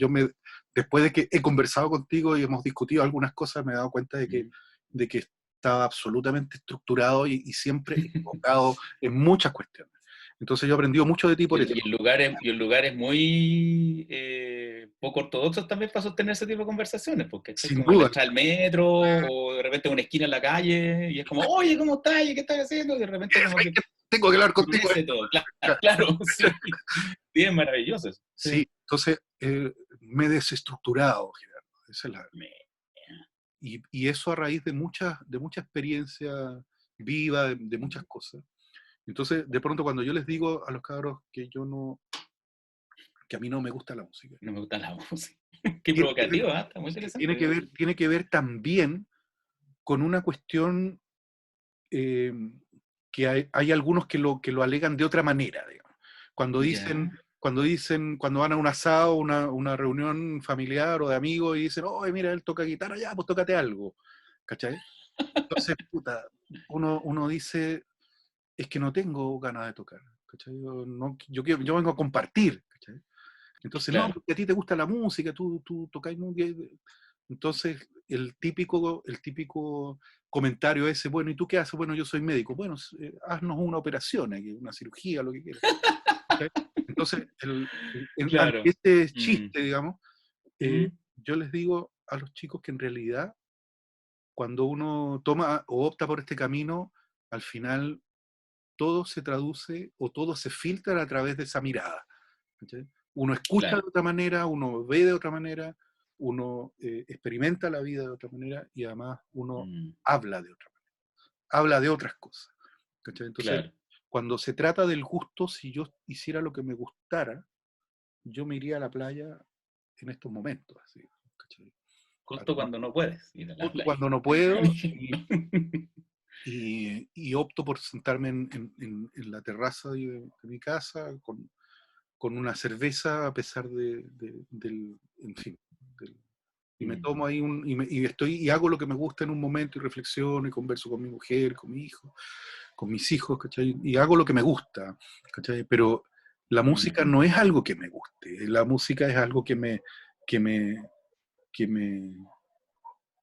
después de que he conversado contigo y hemos discutido algunas cosas, me he dado cuenta de que, Mm. de que estaba absolutamente estructurado y siempre equivocado en muchas cuestiones. Entonces yo he aprendido mucho de ti por eso. Y en lugares muy poco ortodoxos también para sostener ese tipo de conversaciones, porque es Sin como en la duda, entrada del metro o de repente en una esquina en la calle y es como, oye, ¿cómo estás? ¿Y qué estás haciendo? Y de repente como que tengo que hablar contigo. florece todo. Claro, claro, sí. Bien maravilloso. Sí. Sí, entonces me he desestructurado, Gerardo. Esa es Me- y eso a raíz de mucha experiencia viva, de muchas cosas. Entonces, de pronto cuando yo les digo a los cabros que a mí no me gusta la música, No me gusta la música. Qué tiene que ver, provocativo, ¿ah? Está muy sí, tiene que interesante. ver, tiene que ver también con una cuestión eh, que hay algunos que lo alegan de otra manera, digamos. Cuando dicen, Ya. cuando van a un asado, una reunión familiar o de amigos y dicen, oye, mira, él toca guitarra, ya, pues tócate algo, ¿cachai? Entonces, puta, uno dice, es que no tengo ganas de tocar, ¿cachai? Yo vengo a compartir, ¿cachai? Entonces, no, Claro, porque a ti te gusta la música, tú tocáis muy bien. Entonces, el típico comentario ese, bueno, ¿y tú qué haces? Bueno, yo soy médico. Bueno, haznos una operación, aquí, una cirugía, lo que quieras. ¿Cachai? Entonces, ante claro. este Mm. chiste, digamos, Mm. yo les digo a los chicos que en realidad, cuando uno toma o opta por este camino, al final todo se traduce o todo se filtra a través de esa mirada. ¿Cachai? Uno escucha de Claro. otra manera, uno ve de otra manera, uno experimenta la vida de otra manera y además uno Mm, habla de otra manera, habla de otras cosas. ¿Cachai? Entonces, claro. cuando se trata del gusto, si yo hiciera lo que me gustara, yo me iría a la playa en estos momentos, así, ¿cachai? A Justo tomar- cuando no puedes ir a la justo playa. cuando no puedo y opto por sentarme en la terraza de mi casa con una cerveza a pesar del, en fin, y me Mm, tomo ahí y hago lo que me gusta en un momento y reflexiono y converso con mi mujer, con mi hijo, con mis hijos, ¿cachai? Y hago lo que me gusta, ¿cachai? Pero la mm, música no es algo que me guste, la música es algo que me, que me,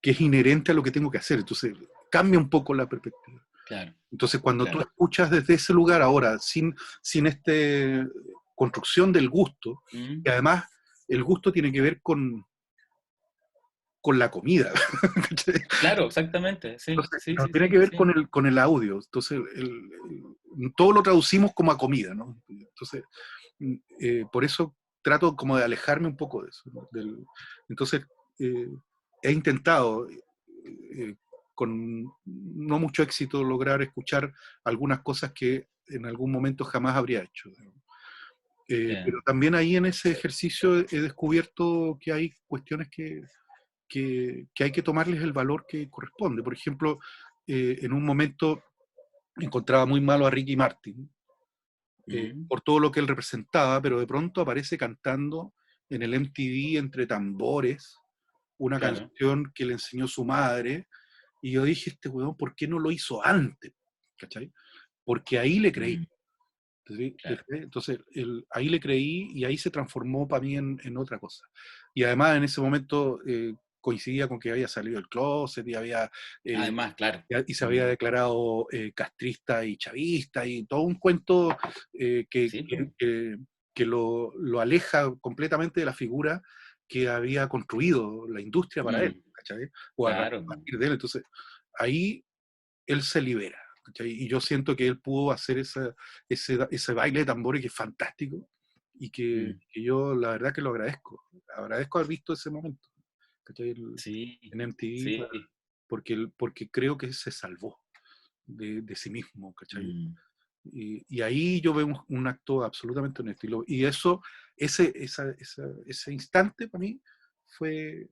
que es inherente a lo que tengo que hacer, entonces cambia un poco la perspectiva. claro, Entonces, cuando tú claro. escuchas desde ese lugar ahora, sin esta construcción del gusto, Mm, y además el gusto tiene que ver con la comida. claro, exactamente. Sí, Entonces, sí, no sí, tiene sí, que ver sí. con el audio. Entonces, todo lo traducimos como a comida, ¿no? Entonces, por eso trato como de alejarme un poco de eso, ¿no? Entonces, eh, he intentado, con no mucho éxito, lograr escuchar algunas cosas que en algún momento jamás habría hecho, ¿no? Ya. Pero también ahí en ese ejercicio he descubierto que hay cuestiones que hay que tomarles el valor que corresponde. Por ejemplo, en un momento encontraba muy malo a Ricky Martin, Mm, por todo lo que él representaba, pero de pronto aparece cantando en el MTV entre tambores una claro. canción que le enseñó su madre, y yo dije, este weón, ¿por qué no lo hizo antes? ¿Cachai? Porque ahí le creí. Mm, claro. Entonces, ahí le creí y ahí se transformó para mí en otra cosa. Y además en ese momento coincidía con que había salido del closet y eh, Además, claro. y se había Mm, declarado castrista y chavista y todo un cuento sí, pues. que lo aleja completamente de la figura que había construido la industria para él, Mm, ¿cachai? O a claro. partir de él. Entonces, ahí él se libera, ¿cachai? Y yo siento que él pudo hacer ese baile de tambores que es fantástico y Mm, que yo la verdad que lo agradezco. Agradezco haber visto ese momento, ¿cachai? sí, En MTV, sí. porque creo que se salvó de sí mismo, ¿cachai? Mm, Y ahí yo veo un acto absolutamente honesto. Y eso, ese instante para mí fue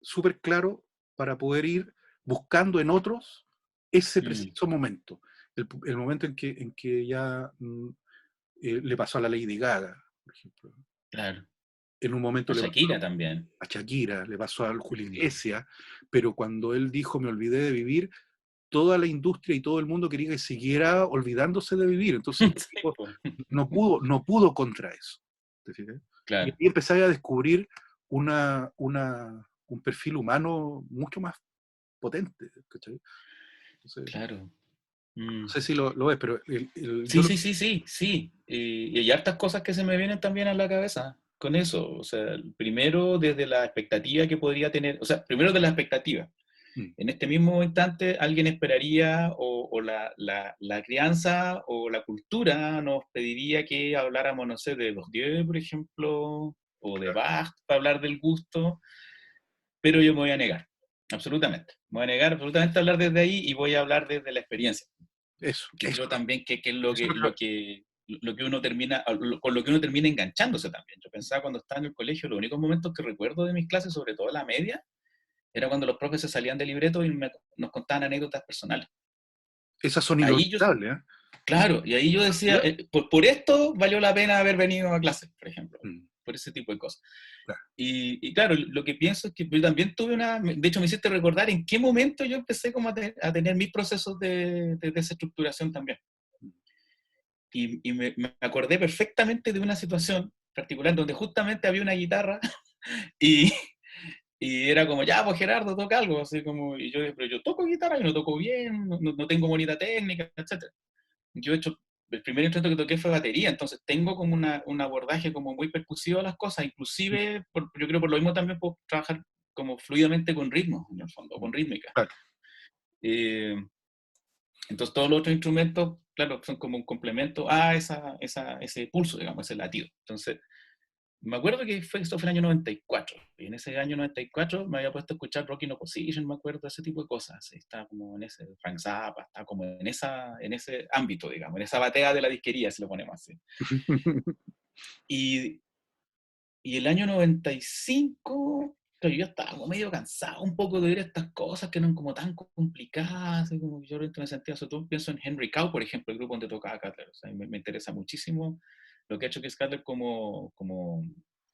súper claro para poder ir buscando en otros ese mm, preciso momento, el momento en que ya le pasó a la Lady Gaga, por ejemplo. claro. En un momento A le pasó Shakira también. a Shakira, le pasó a Julio Mm, Iglesias, pero cuando él dijo me olvidé de vivir, toda la industria y todo el mundo quería que siguiera olvidándose de vivir. Entonces el sí, tipo po. no pudo contra eso. ¿Te fijas? Y Claro, ahí empecé a descubrir un perfil humano mucho más potente, ¿cachai? Entonces, claro. no Mm. sé si lo ves, pero yo Sí, sí, sí, sí, sí. Y hay hartas cosas que se me vienen también a la cabeza con eso. O sea, primero desde la expectativa que podría tener, o sea, primero de la expectativa. mm, En este mismo instante alguien esperaría o la crianza o la cultura nos pediría que habláramos, no sé, de Bourdieu, por ejemplo, o de Bach para hablar del gusto, pero yo me voy a negar, absolutamente. Me voy a negar absolutamente a hablar desde ahí y voy a hablar desde la experiencia, que creo también que es eso es lo que uno termina, con lo que uno termina enganchándose también. Yo pensaba cuando estaba en el colegio, los únicos momentos que recuerdo de mis clases, sobre todo la media, era cuando los profes se salían del libreto y nos contaban anécdotas personales. esas son Ahí yo, inolvidables, ¿eh? claro, y ahí yo decía, ¿Ya? por esto valió la pena haber venido a clase, por ejemplo, Mm, por ese tipo de cosas. claro. Y claro, lo que pienso es que yo también tuve de hecho me hiciste recordar en qué momento yo empecé como a tener mis procesos de desestructuración también. Y me acordé perfectamente de una situación particular donde justamente había una guitarra y, y era como, ya, pues Gerardo, toca algo, así como, y yo, pero yo toco guitarra, yo no toco bien, no tengo bonita técnica, etcétera. Yo he hecho, el primer instrumento que toqué fue batería, entonces tengo como un abordaje como muy percusivo a las cosas, inclusive, yo creo por lo mismo también puedo trabajar como fluidamente con ritmo, en el fondo, con rítmica. Claro. Eh, entonces todos los otros instrumentos, claro, son como un complemento a ese pulso, digamos, ese latido. Entonces, me acuerdo que esto fue el año 94, y en ese año 94 me había puesto a escuchar Rock in Opposition, me acuerdo, ese tipo de cosas, estaba como en ese, Frank Zappa, estaba como en ese ámbito, digamos, en esa batea de la disquería, si lo ponemos así. Y, y el año 95, claro, yo estaba como medio cansado un poco de ver estas cosas que eran como tan complicadas, así como que yo realmente me sentía, sobre todo pienso en Henry Cow, por ejemplo, el grupo donde tocaba Cutler, o sea, me interesa muchísimo lo que ha hecho Keith Cutler como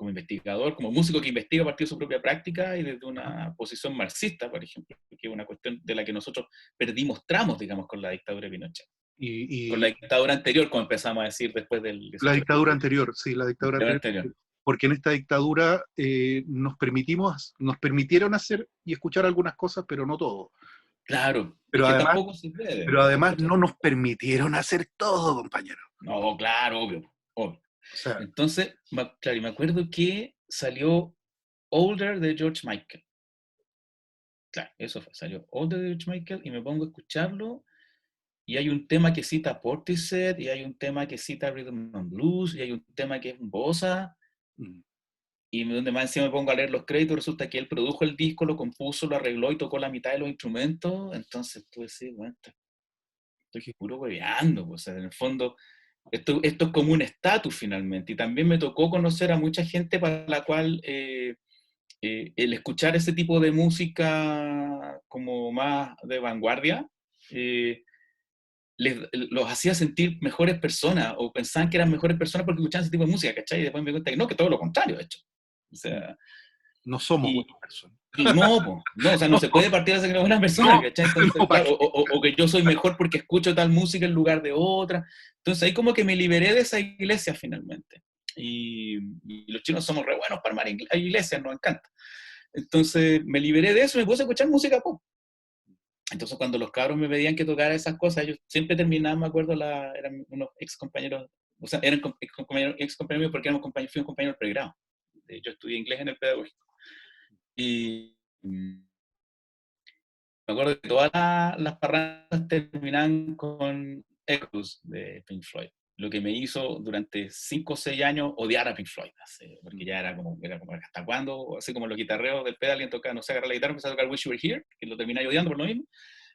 investigador, como músico que investiga a partir de su propia práctica y desde una posición marxista, por ejemplo, que es una cuestión de la que nosotros perdimos tramos, digamos, con la dictadura de Pinochet. Con la Y dictadura anterior, como empezamos a decir después del la 18 de dictadura octubre. anterior, sí, la dictadura La anterior. anterior. Porque en esta dictadura nos permitieron hacer y escuchar algunas cosas, pero no todo. Claro, es Pero que además, tampoco se puede, pero además ¿cachai? no nos permitieron hacer todo, compañero. No, claro, obvio, obvio. O sea, Entonces, claro, y me acuerdo que salió Older de George Michael. Claro, eso fue, salió Older de George Michael y me pongo a escucharlo y hay un tema que cita Portishead y hay un tema que cita Rhythm and Blues y hay un tema que es un bossa mm, y donde más encima me pongo a leer los créditos, resulta que él produjo el disco, lo compuso, lo arregló y tocó la mitad de los instrumentos, entonces tú decís, bueno, estoy que- puro hueveando, pues, o sea, en el fondo esto es como un estatus finalmente. Y también me tocó conocer a mucha gente para la cual el escuchar ese tipo de música como más de vanguardia eh, los hacía sentir mejores personas o pensaban que eran mejores personas porque escuchaban ese tipo de música, ¿cachai? Y después me di cuenta que no, que todo lo contrario, de hecho. O sea, no somos y, buenas personas. no, po, no, o sea, no No, se puede partir de esa que no es una persona, no, ¿cachai? Entonces, no, ¿para claro, qué? o que yo soy mejor porque escucho tal música en lugar de otra. Entonces ahí como que me liberé de esa iglesia finalmente. Y los chinos somos re buenos para armar iglesias, nos encanta. Entonces me liberé de eso y me puse a escuchar música pop. Entonces cuando los cabros me pedían que tocara esas cosas, ellos siempre terminaban, me acuerdo, eran unos ex compañeros, o sea, eran ex compañeros míos porque fui un compañero del pregrado. Yo estudié inglés en el pedagógico. Y me acuerdo que todas las parrandas terminaban con Echoes de Pink Floyd, lo que me hizo durante 5 o 6 años odiar a Pink Floyd, así, porque ya era como ¿hasta cuándo? Así como los guitarreos del pedal, alguien tocaba, no sé, agarrar la guitarra, empezó a tocar Wish You Were Here, que lo terminé odiando por lo mismo.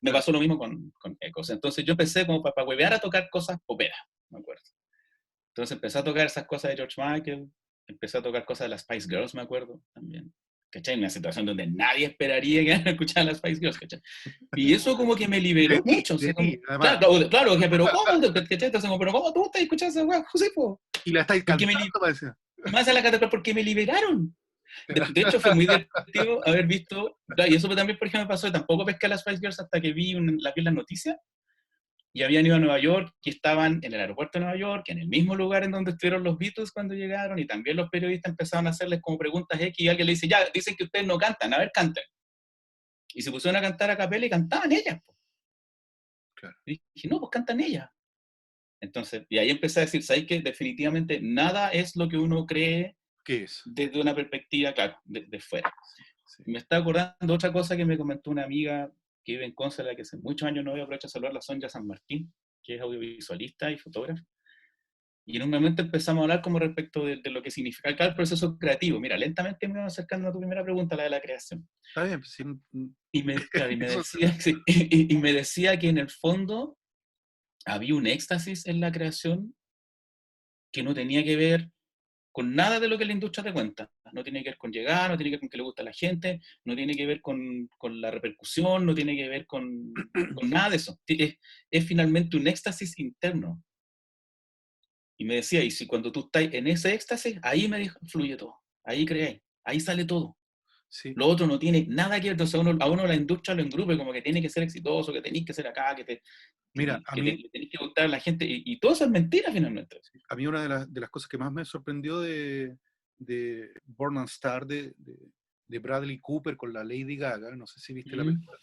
Me Claro. pasó lo mismo con Echoes. Entonces yo empecé como para huevear a tocar cosas poperas, me acuerdo. Entonces empecé a tocar esas cosas de George Michael, empecé a tocar cosas de las Spice Girls, me acuerdo, también. ¿Cachai? En una situación donde nadie esperaría que escuchar las Spice Girls, ¿cachai? Y eso como que me De liberó ti, mucho, o de sea, ti, como, además. claro, claro, dije, pero ¿cómo? ¿Cachai? Entonces, como, pero ¿cómo tú estás escuchando esa weá, José, po? Y la estáis Porque cantando, parece. y más a la catedral porque me liberaron. De hecho, fue muy divertido haber visto, claro, y eso también, por ejemplo, me pasó, tampoco pesqué a las Spice Girls hasta que vi las noticias, y habían ido a Nueva York, y estaban en el aeropuerto de Nueva York, en el mismo lugar en donde estuvieron los Beatles cuando llegaron, y también los periodistas empezaron a hacerles como preguntas X, y alguien le dice, ya, dicen que ustedes no cantan, a ver, canten. Y se pusieron a cantar a capela y cantaban ellas. Po. Claro. Y dije, no, pues cantan ellas. Entonces, y ahí empecé a decir, ¿sabes qué? Definitivamente nada es lo que uno cree ¿Qué es? desde una perspectiva, claro, de fuera. Sí. Me está acordando otra cosa que me comentó una amiga que vive en Conce, la que hace muchos años no voy a aprovechar a saludar, la Sonja San Martín, que es audiovisualista y fotógrafa. Y en un momento empezamos a hablar como respecto de lo que significa cada proceso creativo. Mira, lentamente me voy acercando a tu primera pregunta, la de la creación. Está bien, pues, Claro, eso, sí, y me decía que en el fondo había un éxtasis en la creación que no tenía que ver con nada de lo que la industria te cuenta. No tiene que ver con llegar, no tiene que ver con que le gusta a la gente, no tiene que ver con la repercusión, no tiene que ver con nada de eso. Es finalmente un éxtasis interno. Y me decía, y si cuando tú estás en ese éxtasis, ahí me dijo, fluye todo, ahí creáis, ahí sale todo. sí. Lo otro no tiene nada que ver, entonces a uno la industria lo engrupe como que tiene que ser exitoso, que tenéis que ser acá, Mira, le tenéis que gustar a la gente, y todo eso es mentira finalmente. a mí una de las cosas que más me sorprendió de Born and Star de Bradley Cooper con la Lady Gaga, no sé si viste la Mm. película,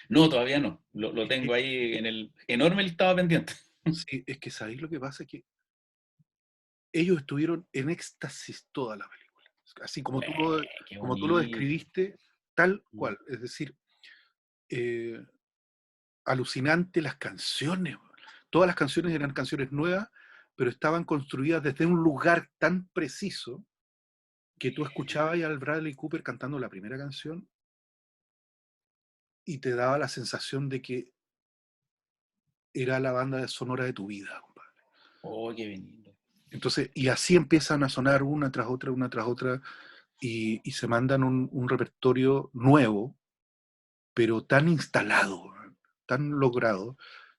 No, todavía no, lo es que, tengo ahí en el enorme listado pendiente. sí, es que sabéis lo que pasa, es que ellos estuvieron en éxtasis toda la película, así Qué como tú lo bonito. describiste, tal Mm. cual, es decir, eh, alucinante las canciones, todas las canciones eran canciones nuevas, pero estaban construidas desde un lugar tan preciso que tú escuchabas al Bradley Cooper cantando la primera canción y te daba la sensación de que era la banda sonora de tu vida, compadre. Oh, qué lindo. Entonces, y así empiezan a sonar una tras otra, y se mandan un repertorio nuevo, pero tan instalado, tan logrado,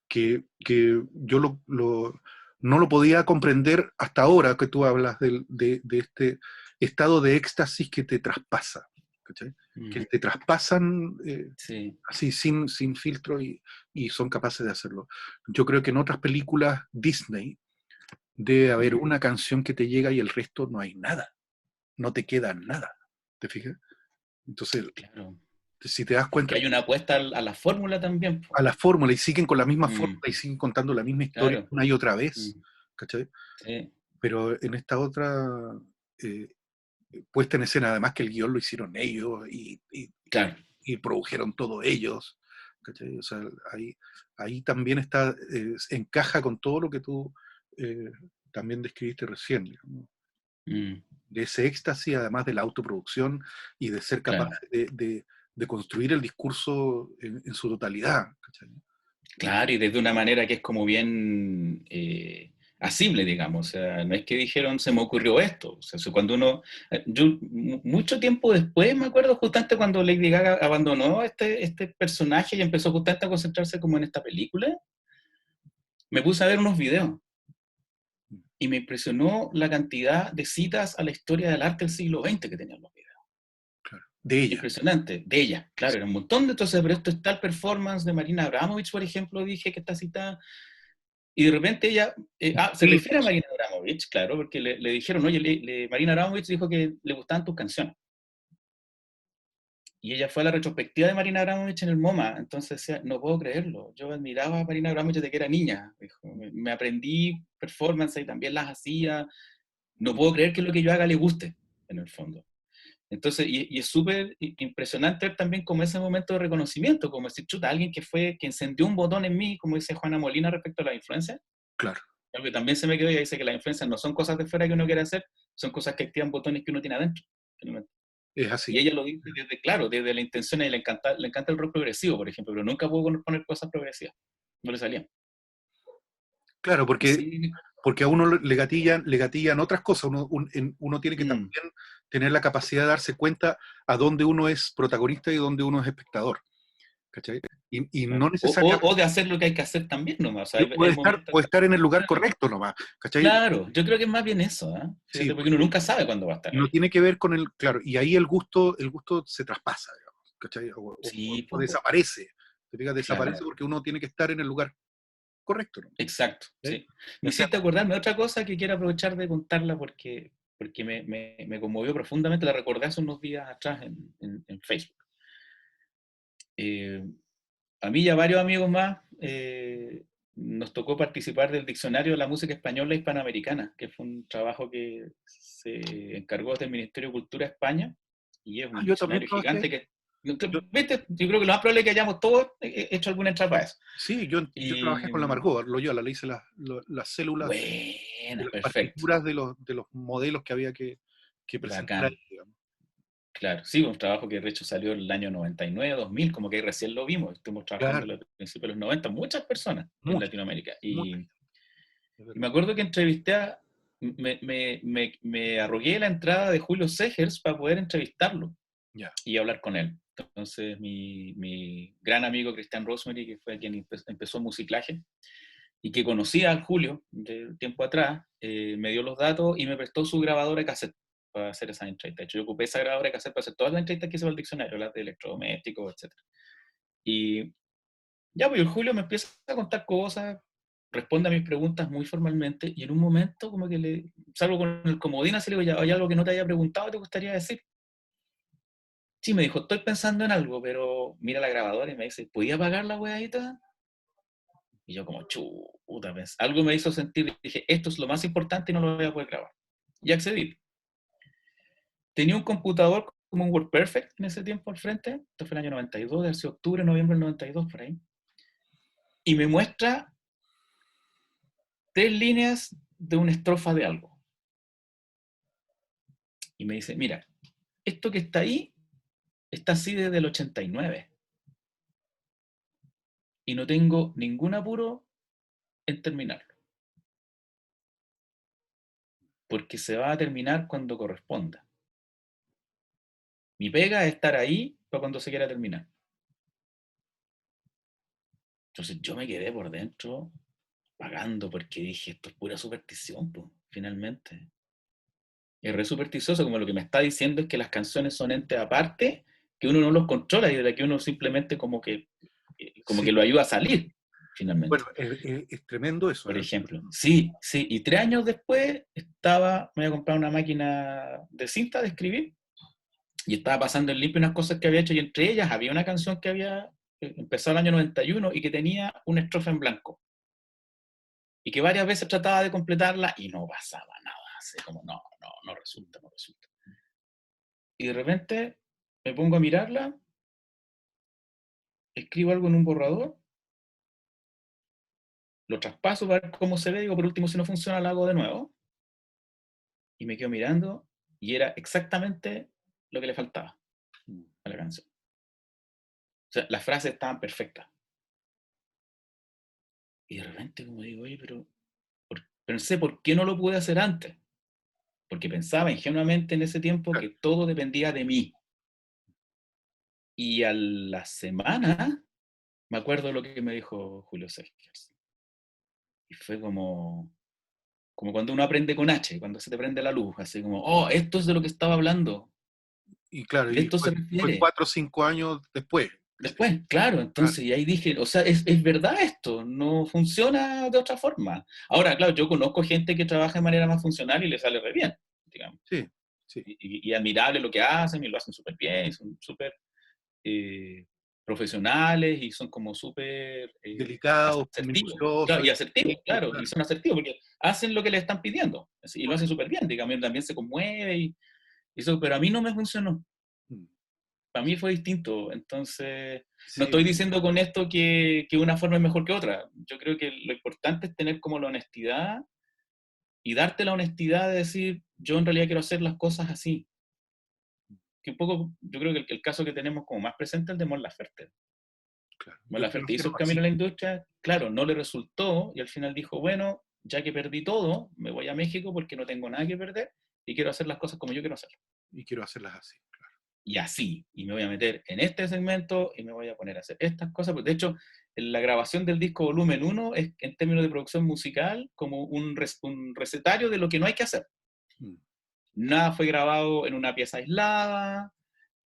que yo no lo podía comprender hasta ahora que tú hablas de este estado de éxtasis que te traspasa, ¿cachai? Que te traspasan Sí. así sin filtro y son capaces de hacerlo. Yo creo que en otras películas Disney debe haber una canción que te llega y el resto no hay nada, no te queda nada, ¿te fijas? Entonces, Claro. si te das Porque cuenta, hay una apuesta a la fórmula también, po. a la fórmula y siguen con la misma Mm, fórmula y siguen contando la misma historia claro. una y otra vez, Mm, ¿cachai? sí, Pero en esta otra eh, puesta en escena, además que el guión lo hicieron ellos claro. y produjeron todo ellos, ¿cachai? O sea, ahí también está, encaja con todo lo que tú eh, también describiste recién, digamos, Mm, de ese éxtasis, además de la autoproducción y de ser capaz claro. de construir el discurso en su totalidad, ¿cachai? Claro, y desde una manera que es como bien asible, digamos. O sea, no es que dijeron, se me ocurrió esto. O sea, cuando uno... Yo, mucho tiempo después, me acuerdo justamente cuando Lady Gaga abandonó este personaje y empezó justamente a concentrarse como en esta película, me puse a ver unos videos y me impresionó la cantidad de citas a la historia del arte del siglo XX que tenían los videos. Claro, de ella. Impresionante, de ella, claro, era un montón de entonces, pero esto está el performance de Marina Abramovich, por ejemplo, dije que está citada. Y de repente ella, se Sí, refiere a Marina Abramovich, claro, porque le dijeron, oye, Marina Abramovich dijo que le gustaban tus canciones. Y ella fue a la retrospectiva de Marina Abramovich en el MoMA, entonces decía, no puedo creerlo, yo admiraba a Marina Abramovich desde que era niña. Dijo, me aprendí performance y también las hacía, no puedo creer que lo que yo haga le guste, en el fondo. Entonces, y es súper impresionante ver también como ese momento de reconocimiento, como decir, chuta, alguien que encendió un botón en mí, como dice Juana Molina respecto a la influencia. claro, Algo que también se me quedó y dice que las influencias no son cosas de fuera que uno quiere hacer, son cosas que activan botones que uno tiene adentro. es Y así. ella lo dice desde, claro, desde la intención, y le encanta el rock progresivo, por ejemplo, pero nunca pudo poner cosas progresivas. No le salían. Claro, Y sí, porque a uno le gatillan otras cosas. Uno tiene que mm, también tener la capacidad de darse cuenta a dónde uno es protagonista y dónde uno es espectador. ¿Cachai? Y no claro. necesariamente O de hacer lo que hay que hacer también nomás. O sea, hay momentos... puede estar en el lugar correcto nomás. ¿Cachai? Claro, yo creo que es más bien eso, ¿eh? Sí, Fíjate, porque uno nunca sabe cuándo va a estar y no ahí. tiene que ver con claro, y ahí el gusto se traspasa, digamos, ¿cachai? Sí, O pues, desaparece. Te fijas, claro. desaparece porque uno tiene que estar en el lugar correcto, ¿no? Exacto, ¿Sí? sí. Me Ya sea, hiciste acordarme de otra cosa que quiero aprovechar de contarla porque me conmovió profundamente, la recordé hace unos días atrás en Facebook. Eh, a mí y a varios amigos más nos tocó participar del Diccionario de la Música Española e Hispanoamericana, que fue un trabajo que se encargó del Ministerio de Cultura de España, y es un yo también diccionario trabajé, gigante que... yo, ¿Viste? Yo creo que lo más probable es que hayamos todos hecho alguna entrada para eso. sí, yo trabajé Y, con la Margot Loyola, le hice las células de buena, las perfecto. partituras de los modelos que había que presentar ahí, Bacán, digamos. claro. Sí, un trabajo que de hecho salió en el año 99, 2000, como que ahí recién lo vimos. Estuvimos trabajando Claro, a principios de los 90, muchas personas en muchas, Latinoamérica. muchas, es Y me verdad. acuerdo que entrevisté me arrogué la entrada de Julio Segers para poder entrevistarlo Ya, y hablar con él. Entonces, mi gran amigo Cristian Rosemary, que fue quien empezó Musiclaje, y que conocía al Julio de tiempo atrás, me dio los datos y me prestó su grabadora de cassette para hacer esa entrevista. De hecho, yo ocupé esa grabadora de cassette para hacer todas las entrevistas que hice para el diccionario, las de electrodomésticos, etc. Y ya, pues el Julio me empieza a contar cosas, responde a mis preguntas muy formalmente, y en un momento como que le salgo con el comodín, así le digo, ya, hay algo que no te haya preguntado, ¿te gustaría decir? Sí, me dijo, estoy pensando en algo, pero mira la grabadora y me dice, ¿podía apagar la weadita? Y yo como, chuta, algo me hizo sentir, dije, esto es lo más importante y no lo voy a poder grabar. Y accedí. Tenía un computador como un WordPerfect en ese tiempo al frente, esto fue el año 92, debe ser octubre, noviembre del 92, por ahí, y me muestra 3 líneas de una estrofa de algo. y me dice, mira, esto que está ahí, está así desde el 89. Y no tengo ningún apuro en terminarlo. Porque se va a terminar cuando corresponda. Mi pega es estar ahí para cuando se quiera terminar. Entonces yo me quedé por dentro pagando porque dije, esto es pura superstición, pues, finalmente. Es re supersticioso, como lo que me está diciendo es que las canciones son entes aparte, que uno no los controla y de la que uno simplemente como Sí, que lo ayuda a salir, finalmente. bueno, es tremendo eso, Por ¿eh? ejemplo. Sí, sí. Y 3 años después me había comprado una máquina de cinta de escribir y estaba pasando en limpio unas cosas que había hecho y entre ellas había una canción que había empezado el año 91 y que tenía una estrofa en blanco. Y que varias veces trataba de completarla y no pasaba nada. Así como, no resulta, no resulta. Y de repente me pongo a mirarla, escribo algo en un borrador, lo traspaso para ver cómo se ve, digo, por último, si no funciona, lo hago de nuevo. Y me quedo mirando y era exactamente lo que le faltaba a la canción. O sea, las frases estaban perfectas. Y de repente como digo, oye, pero pensé, ¿por qué no lo pude hacer antes? Porque pensaba ingenuamente en ese tiempo Claro. que todo dependía de mí. Y a la semana me acuerdo lo que me dijo Julio César. Y fue como cuando uno aprende con H, cuando se te prende la luz, así como, oh, esto es de lo que estaba hablando, Y claro, de y esto se fue refiere. 4 o 5 años después. Después, claro, Claro, entonces, y ahí dije, o sea, es verdad esto, no funciona de otra forma. Ahora, claro, yo conozco gente que trabaja de manera más funcional y le sale re bien, digamos. sí, sí. Y admirable lo que hacen y lo hacen súper bien, y son súper eh, profesionales y son como súper Delicado, asertivos. minucioso, Claro, y asertivos, claro, y claro. son asertivos porque hacen lo que le están pidiendo y lo hacen súper bien, digamos, también se conmueve y eso, pero a mí no me funcionó. Mm. Para mí fue distinto. Entonces, no Sí, estoy diciendo con esto que una forma es mejor que otra. Yo creo que lo importante es tener como la honestidad y darte la honestidad de decir, yo en realidad quiero hacer las cosas así. Que un poco, yo creo que el caso que tenemos como más presente es el de Mon Laferte. claro. Mon Yo quiero Laferte ser hizo el camino así a la industria, claro, no le resultó y al final dijo, bueno, ya que perdí todo, me voy a México porque no tengo nada que perder y quiero hacer las cosas como yo quiero hacerlas. y quiero hacerlas así. Y así, y me voy a meter en este segmento y me voy a poner a hacer estas cosas. De hecho, la grabación del disco volumen 1 es, en términos de producción musical, como un recetario de lo que no hay que hacer. Mm. Nada fue grabado en una pieza aislada,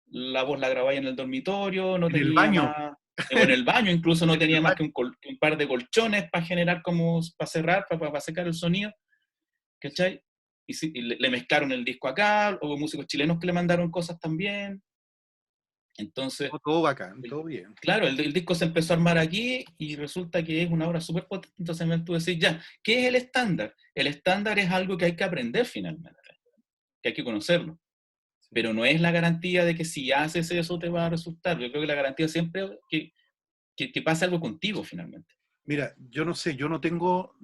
la voz la grabáis en el dormitorio, no En el tenía baño, más, o en el baño incluso no en el tenía más baño. que un par de colchones para generar como, para cerrar, para secar el sonido, ¿cachai? Y le mezclaron el disco acá, hubo músicos chilenos que le mandaron cosas también. Entonces, Todo bacán, todo bien. claro, el disco se empezó a armar aquí y resulta que es una obra súper potente. Entonces tú decís, ya, ¿qué es el estándar? El estándar es algo que hay que aprender finalmente, que hay que conocerlo. Sí. Pero no es la garantía de que si haces eso te va a resultar. Yo creo que la garantía siempre es que pase algo contigo finalmente. Mira, yo no sé, yo no tengo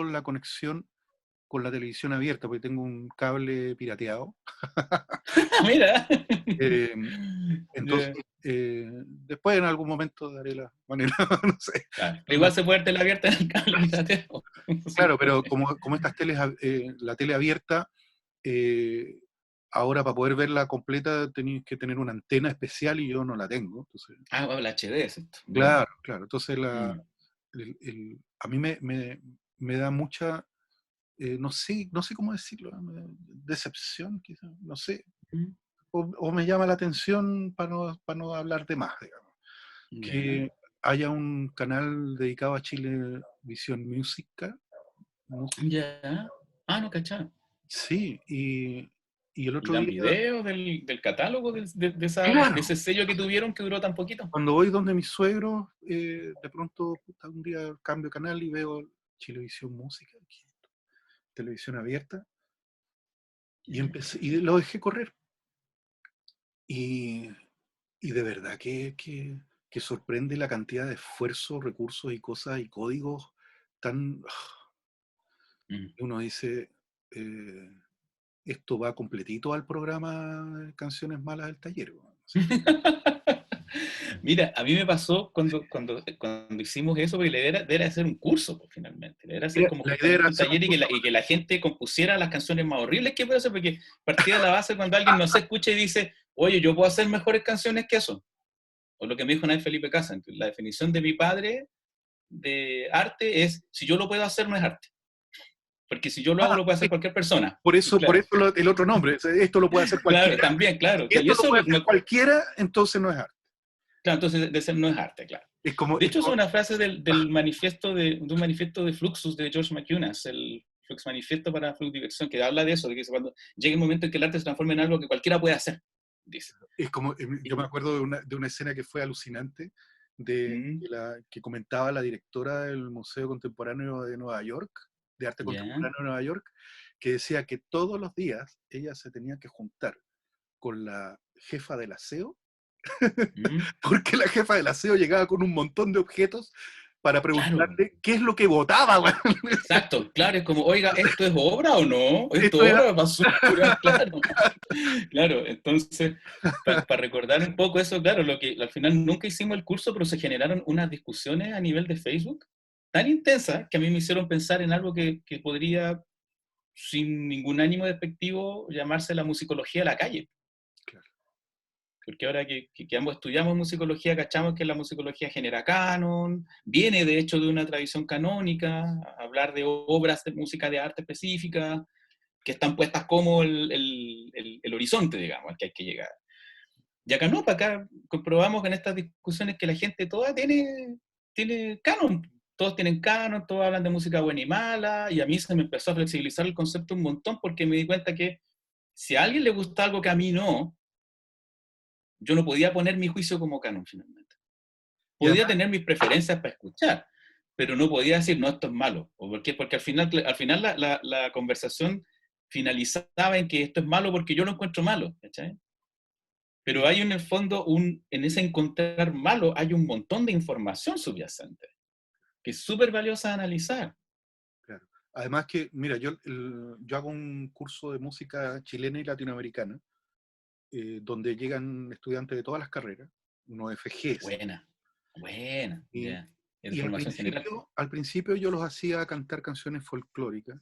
la conexión con la televisión abierta, porque tengo un cable pirateado. Mira. Eh, entonces, Yeah. después en algún momento daré la manera, no sé. Claro. No, Igual se puede ver abierta en el cable pirateo. Sí, claro, pero pues. como estas teles, la tele abierta, eh, ahora para poder verla completa tenéis que tener una antena especial y yo no la tengo. Entonces, Ah, bueno, el HD es esto. Ya. claro, claro. Entonces Mm. a mí me da mucha, no sé cómo decirlo, decepción, quizás, no sé. Mm. O me llama la atención para no hablar de más, digamos. Ya. Que haya un canal dedicado a Chilevisión Música. Ya. Ah, no, cachá. Sí, y el ¿Y otro dan día, videos del catálogo de claro, ese sello que tuvieron que duró tan poquito? cuando voy donde mis suegros, de pronto puta, un día cambio canal y veo Chilevisión Música, televisión abierta, y lo dejé correr. Y, y de verdad que sorprende la cantidad de esfuerzos, recursos y cosas y códigos tan. Mm. Uno dice, eh, esto va completito al programa Canciones Malas del Taller. Weón. Sí, Mira, a mí me pasó cuando hicimos eso, porque la idea era hacer un curso, pues, finalmente. La idea era hacer como la idea era justamente un hacer un taller curso. y que la gente compusiera las canciones más horribles que puede hacer, porque partía de la base cuando alguien no se escucha y dice, oye, yo puedo hacer mejores canciones que eso. O lo que me dijo una vez Felipe Casa, la definición de mi padre de arte es, si yo lo puedo hacer, no es arte. Porque si yo lo hago, Ah, lo puede sí, hacer cualquier persona. por Claro, eso el otro nombre. Esto lo puede hacer claro, cualquiera. también, claro. Y Y esto lo eso puede hacer cualquiera, entonces no es arte. claro, entonces de ser no es arte, claro. Es como, De es hecho, es como- una frase del manifiesto de un manifiesto de Fluxus de George McCunas, el Flux Manifiesto para Flux Diversión, que habla de eso, de que cuando llegue el momento en que el arte se transforme en algo que cualquiera puede hacer, dice. es como, yo me Y, acuerdo de una escena que fue alucinante, mm, que comentaba la directora del Museo Contemporáneo de Nueva York, de Arte ya, Contemporáneo de Nueva York, que decía que todos los días ella se tenía que juntar con la jefa del aseo, mm, porque la jefa del aseo llegaba con un montón de objetos para claro, preguntarle qué es lo que votaba, weón. exacto, claro, es como, oiga, ¿esto es obra o no? ¿Esto Esto es era, obra o basura? Claro, claro, entonces, para recordar un poco eso, claro, lo que al final nunca hicimos el curso, pero se generaron unas discusiones a nivel de Facebook tan intensas que a mí me hicieron pensar en algo que podría, sin ningún ánimo despectivo, llamarse la musicología de la calle. claro, Porque ahora que ambos estudiamos musicología, cachamos que la musicología genera canon, viene de hecho de una tradición canónica, hablar de obras de música de arte específica, que están puestas como el horizonte, digamos, al que hay que llegar. Y acá no, para acá comprobamos en estas discusiones que la gente toda tiene canon. Todos tienen canon, todos hablan de música buena y mala, y a mí se me empezó a flexibilizar el concepto un montón porque me di cuenta que si a alguien le gusta algo que a mí no, yo no podía poner mi juicio como canon finalmente. y Podía además, tener mis preferencias para escuchar, pero no podía decir, no, esto es malo. ¿O por qué? Porque al final la conversación finalizaba en que esto es malo porque yo lo encuentro malo. ¿Cachai? Pero y- hay en el fondo, en ese encontrar malo, hay un montón de información subyacente, que es súper valiosa de analizar. claro. Además que, mira, yo hago un curso de música chilena y latinoamericana, donde llegan estudiantes de todas las carreras, unos FGs. Buena, buena, ya. Y, Yeah. Es de y formación general. al principio yo los hacía cantar canciones folclóricas,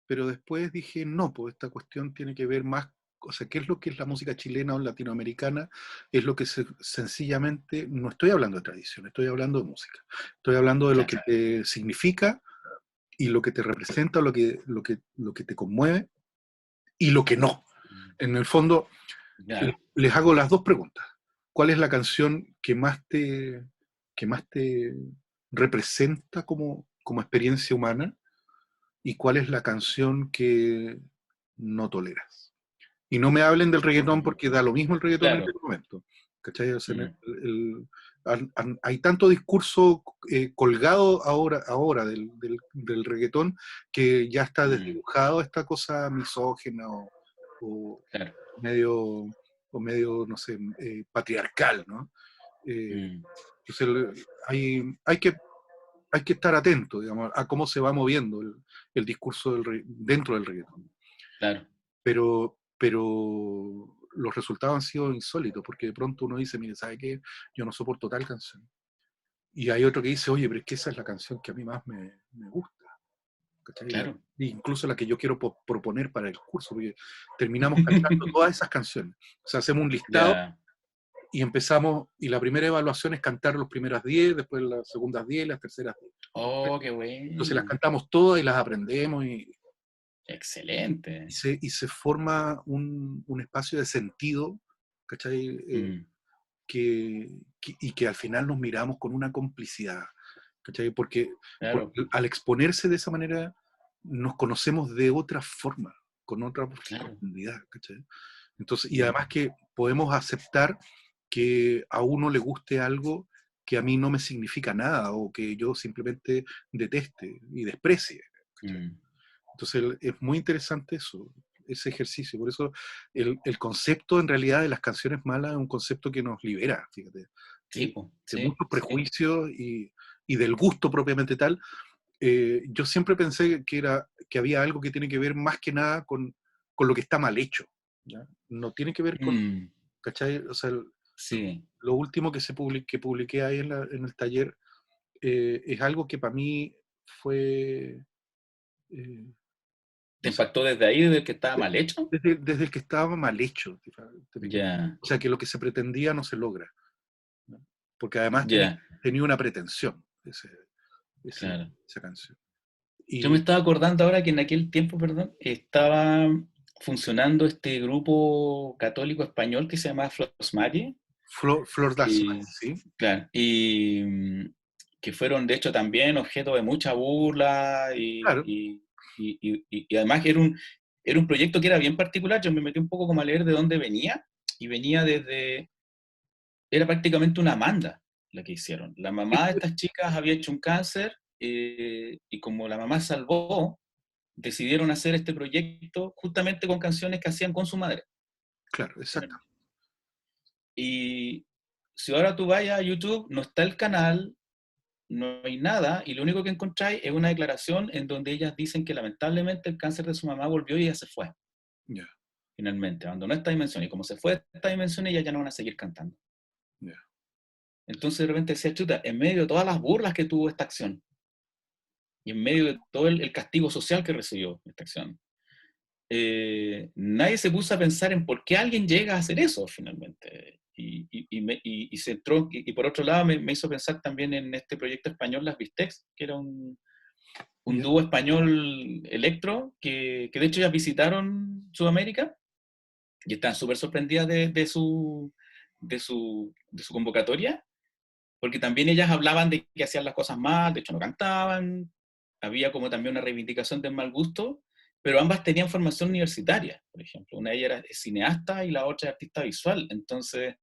pero después dije, no, pues esta cuestión tiene que ver más, o sea, ¿qué es lo que es la música chilena o latinoamericana? Es lo que sencillamente, no estoy hablando de tradición, estoy hablando de música, estoy hablando de lo Claro. que te significa y lo que te representa, lo que te conmueve y lo que no. En el fondo, Claro. les hago las dos preguntas. ¿Cuál es la canción que más te representa como experiencia humana? ¿Y cuál es la canción que no toleras? Y no me hablen del reggaetón Mm, porque da lo mismo el reggaetón en claro. este momento. ¿Cachai? O sea, Mm, hay tanto discurso colgado ahora del reggaetón que ya está mm, desdibujado esta cosa misógena o claro. medio, no sé, patriarcal, ¿no? Mm, Entonces hay que estar atento, digamos, a cómo se va moviendo el discurso dentro del reggaetón. claro. Pero los resultados han sido insólitos, porque de pronto uno dice, mire, ¿sabe qué? Yo no soporto tal canción. Y hay otro que dice, oye, pero es que esa es la canción que a mí más me gusta. ¿Cachai? Claro. Incluso la que yo quiero proponer para el curso, porque terminamos cantando todas esas canciones. O sea, hacemos un listado Ya. y empezamos, y la primera evaluación es cantar los primeras 10, después las segundas 10 y las terceras 10. Oh, qué Entonces las bueno. cantamos todas y las aprendemos Excelente. y se forma un espacio de sentido, ¿cachai? Mm, Y que al final nos miramos con una complicidad, ¿cachai? Porque claro, al exponerse de esa manera nos conocemos de otra forma, con otra claro. profundidad, ¿cachai? Entonces, y Mm, además que podemos aceptar que a uno le guste algo que a mí no me significa nada o que yo simplemente deteste y desprecie. ¿Cachai? mm. Entonces es muy interesante eso, ese ejercicio. Por eso el concepto en realidad de las canciones malas es un concepto que nos libera, fíjate, Sí, de, po, de sí, muchos sí. prejuicios y del gusto propiamente tal. Yo siempre pensé que había algo que tiene que ver más que nada con lo que está mal hecho, ¿ya? No tiene que ver con, Mm, ¿cachai? O sea, sí. lo último que publiqué ahí en el taller es algo que para mí fue, eh, ¿Te no sé, impactó desde ahí, desde que estaba mal hecho? desde el que estaba mal hecho, ¿te fijas? Ya, O sea, que lo que se pretendía no se logra, ¿no? Porque además ya, tenía una pretensión claro. esa canción. Yo me Y estaba acordando ahora que en aquel tiempo, perdón, estaba funcionando este grupo católico español que se llamaba Flos Marie, Flor das y, Mas, ¿sí? claro, y que fueron de hecho también objeto de mucha burla Claro, y además era un proyecto que era bien particular. Yo me metí un poco como a leer de dónde venía, y venía desde, era prácticamente una manda la que hicieron. La mamá de estas chicas había hecho un cáncer, y como la mamá salvó, decidieron hacer este proyecto justamente con canciones que hacían con su madre, claro, exacto. finalmente. Y si ahora tú vayas a YouTube, no está el canal, no hay nada, y lo único que encontráis es una declaración en donde ellas dicen que lamentablemente el cáncer de su mamá volvió y ella se fue, Ya, finalmente, abandonó esta dimensión, y como se fue de esta dimensión, ellas ya no van a seguir cantando. ya. Entonces de repente decía, chuta, en medio de todas las burlas que tuvo esta acción, y en medio de todo el castigo social que recibió esta acción, nadie se puso a pensar en por qué alguien llega a hacer eso finalmente. Y se entró, y por otro lado me hizo pensar también en este proyecto español, Las Bistecs, que era un Ya, dúo español electro, que de hecho ya visitaron Sudamérica y están súper sorprendidas de su convocatoria, porque también ellas hablaban de que hacían las cosas mal, de hecho no cantaban, había como también una reivindicación del mal gusto, pero ambas tenían formación universitaria, por ejemplo. Una de ellas era cineasta y la otra artista visual, entonces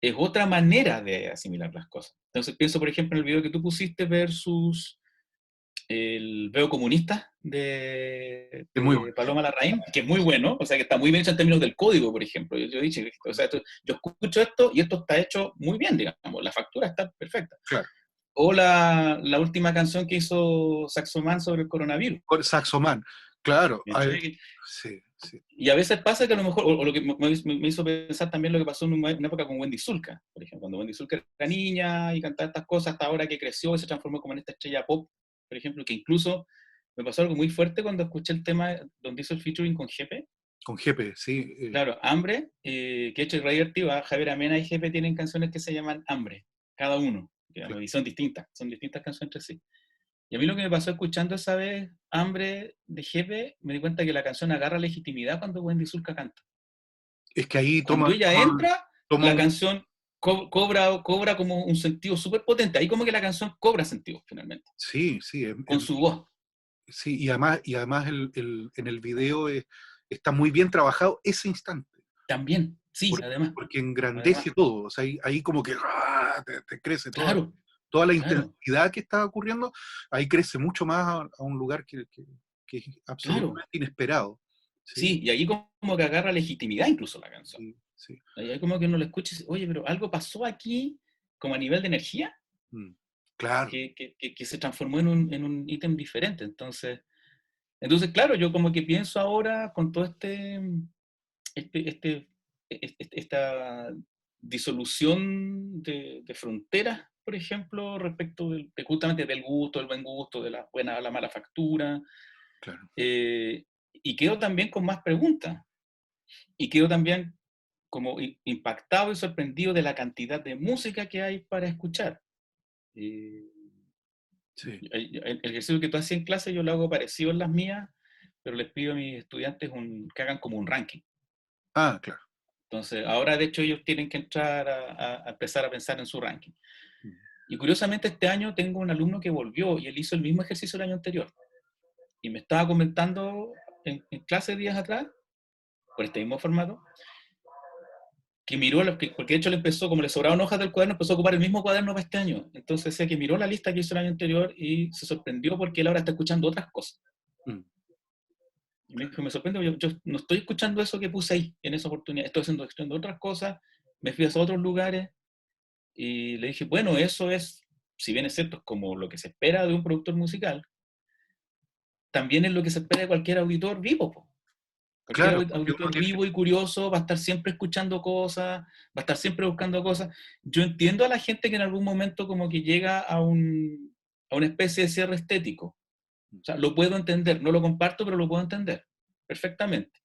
es otra manera de asimilar las cosas. Entonces pienso, por ejemplo, en el video que tú pusiste versus el Veo Comunista es muy bueno. de Paloma Larraín, que es muy bueno, o sea, que está muy bien hecho en términos del código, por ejemplo. Yo he dicho, o sea, yo escucho esto y esto está hecho muy bien, digamos, la factura está perfecta. Claro. O la última canción que hizo Saxo Man sobre el coronavirus. Por Saxo Man, claro. ¿Cachai? Sí, sí. Y a veces pasa que a lo mejor, o lo que me hizo pensar también lo que pasó en una época con Wendy Zulka, por ejemplo, cuando Wendy Zulka era niña y cantaba estas cosas, hasta ahora que creció y se transformó como en esta estrella pop, por ejemplo, que incluso me pasó algo muy fuerte cuando escuché el tema donde hizo el featuring con Jepe. Con Jepe, sí. Claro, Hambre, que he hecho re divertido. Javier Amena y Jepe tienen canciones que se llaman Hambre, cada uno, Claro. digamos, y son distintas canciones entre sí. Y a mí lo que me pasó escuchando esa vez Hambre de Jepe, me di cuenta que la canción agarra legitimidad cuando Wendy Zulka canta. Es que ahí Cuando ella entra, toma la un... canción cobra como un sentido súper potente. Ahí como que la canción cobra sentido, finalmente, Sí, sí, con su voz. sí, y además en el video está muy bien trabajado ese instante, También, sí, además. porque Además, engrandece todo, o sea, ahí como que te crece claro, toda la claro, intensidad que está ocurriendo, ahí crece mucho más a un lugar que es claro. absolutamente inesperado. Sí, Sí, y ahí como que agarra legitimidad incluso la canción. sí, sí. Ahí como que uno lo escucha y dice, oye, pero algo pasó aquí como a nivel de energía Mm, claro, que se transformó en un ítem diferente. Entonces, claro, yo como que pienso ahora con todo este, este, esta disolución de fronteras, por ejemplo, respecto justamente del gusto, del buen gusto, de la buena a la mala factura, claro. eh, y quedo también con más preguntas, y quedo también como impactado y sorprendido de la cantidad de música que hay para escuchar. Eh, Sí. el ejercicio que tú hacías en clase yo lo hago parecido en las mías, pero les pido a mis estudiantes que hagan como un ranking. Ah, claro. Entonces, ahora de hecho ellos tienen que entrar a empezar a pensar en su ranking. Mm, Y curiosamente este año tengo un alumno que volvió y él hizo el mismo ejercicio el año anterior. Y me estaba comentando en clase días atrás, por este mismo formato, que miró, porque de hecho le empezó, como le sobraban hojas del cuaderno, empezó a ocupar el mismo cuaderno para este año. Entonces sé que miró la lista que hizo el año anterior y se sorprendió porque él ahora está escuchando otras cosas. mm, Y me dijo, me sorprende, yo no estoy escuchando eso que puse ahí, en esa oportunidad, estoy haciendo otras cosas, me fui a otros lugares, y le dije, bueno, eso es, si bien es cierto, es como lo que se espera de un productor musical, también es lo que se espera de cualquier auditor vivo, po. Cualquier Claro, porque uno auditor tiene vivo y curioso va a estar siempre escuchando cosas, va a estar siempre buscando cosas. Yo entiendo a la gente que en algún momento como que llega a una especie de cierre estético. O sea, lo puedo entender, no lo comparto, pero lo puedo entender perfectamente.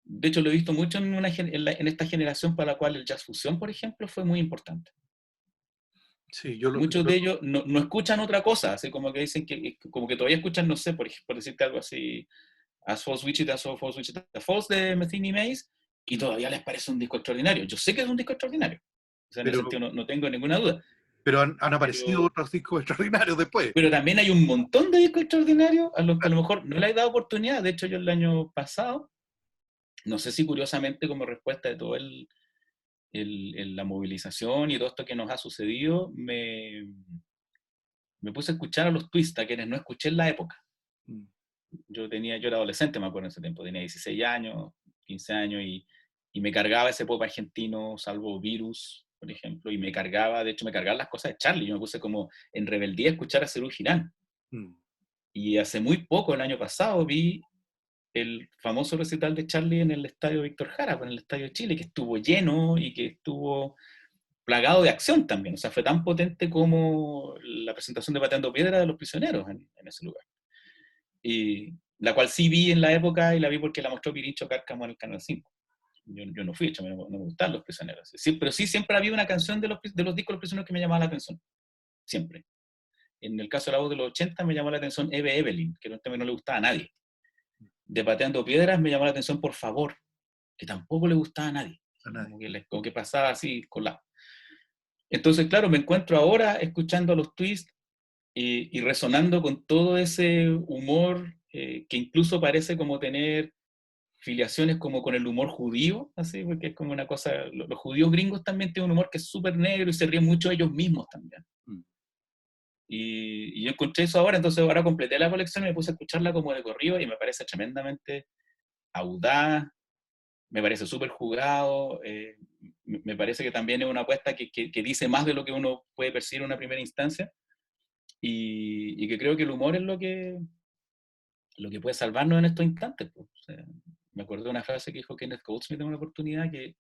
De hecho, lo he visto mucho en esta generación para la cual el jazz fusión, por ejemplo, fue muy importante. sí, Muchos de ellos no escuchan otra cosa, así como que dicen como que todavía escuchan, no sé, por decirte algo así, As False Witches, As False Witches, As False de Metheny Maze, y todavía les parece un disco extraordinario. Yo sé que es un disco extraordinario, o sea, en ese pero, sentido no tengo ninguna duda, pero han aparecido pero, otros discos extraordinarios después. pero también hay un montón de discos extraordinarios a los que a lo mejor no le he dado oportunidad. De hecho, yo el año pasado, no sé si curiosamente como respuesta de todo la movilización y todo esto que nos ha sucedido, me puse a escuchar a los Twist, a quienes no escuché en la época. Mm. Yo era adolescente, me acuerdo en ese tiempo, tenía 16 años, 15 años, y me cargaba ese pop argentino, salvo Virus, por ejemplo, y de hecho me cargaban las cosas de Charlie, yo me puse como en rebeldía a escuchar a Serú Girán. Mm. Y hace muy poco, el año pasado, vi el famoso recital de Charlie en el estadio Víctor Jara, en el estadio Chile, que estuvo lleno y que estuvo plagado de acción también. O sea, fue tan potente como la presentación de Pateando Piedra de Los Prisioneros en ese lugar. Y la cual sí vi en la época y la vi porque la mostró Pirincho Cárcamo en el Canal 5. Yo no fui, hecho, no me gustan Los Prisioneros. Sí, pero sí siempre había una canción de los discos de Los Prisioneros que me llamaba la atención. Siempre. En el caso de la voz de los 80 me llamó la atención Eve Evelyn, que también no le gustaba a nadie. De Pateando Piedras me llamó la atención Por Favor, que tampoco le gustaba a nadie. A nadie. Como que pasaba así colado. Entonces, claro, me encuentro ahora escuchando a los Twists y resonando con todo ese humor que incluso parece como tener filiaciones como con el humor judío, así, porque es como una cosa, los judíos gringos también tienen un humor que es súper negro y se ríen mucho de ellos mismos también. Mm. Y yo encontré eso ahora, entonces ahora completé la colección y me puse a escucharla como de corrido y me parece tremendamente audaz, me parece súper jugado, me parece que también es una apuesta que dice más de lo que uno puede percibir en una primera instancia y que creo que el humor es lo que puede salvarnos en estos instantes. Pues. O sea, me acuerdo de una frase que dijo Kenneth Goldsmith en una oportunidad que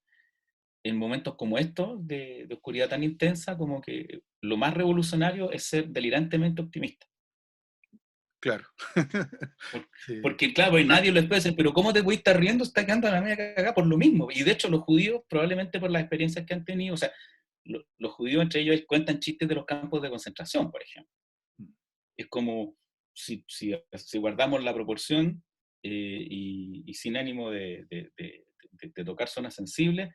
en momentos como estos, de oscuridad tan intensa, como que lo más revolucionario es ser delirantemente optimista. Claro. Por- Sí. Porque, claro, y nadie lo expresa, pero ¿cómo te puedes estar riendo? Está quedando la media cagada por lo mismo. Y de hecho, los judíos, probablemente por las experiencias que han tenido, o sea, los judíos entre ellos cuentan chistes de los campos de concentración, por ejemplo. Mm. Es como, si guardamos la proporción y sin ánimo de tocar zonas sensibles,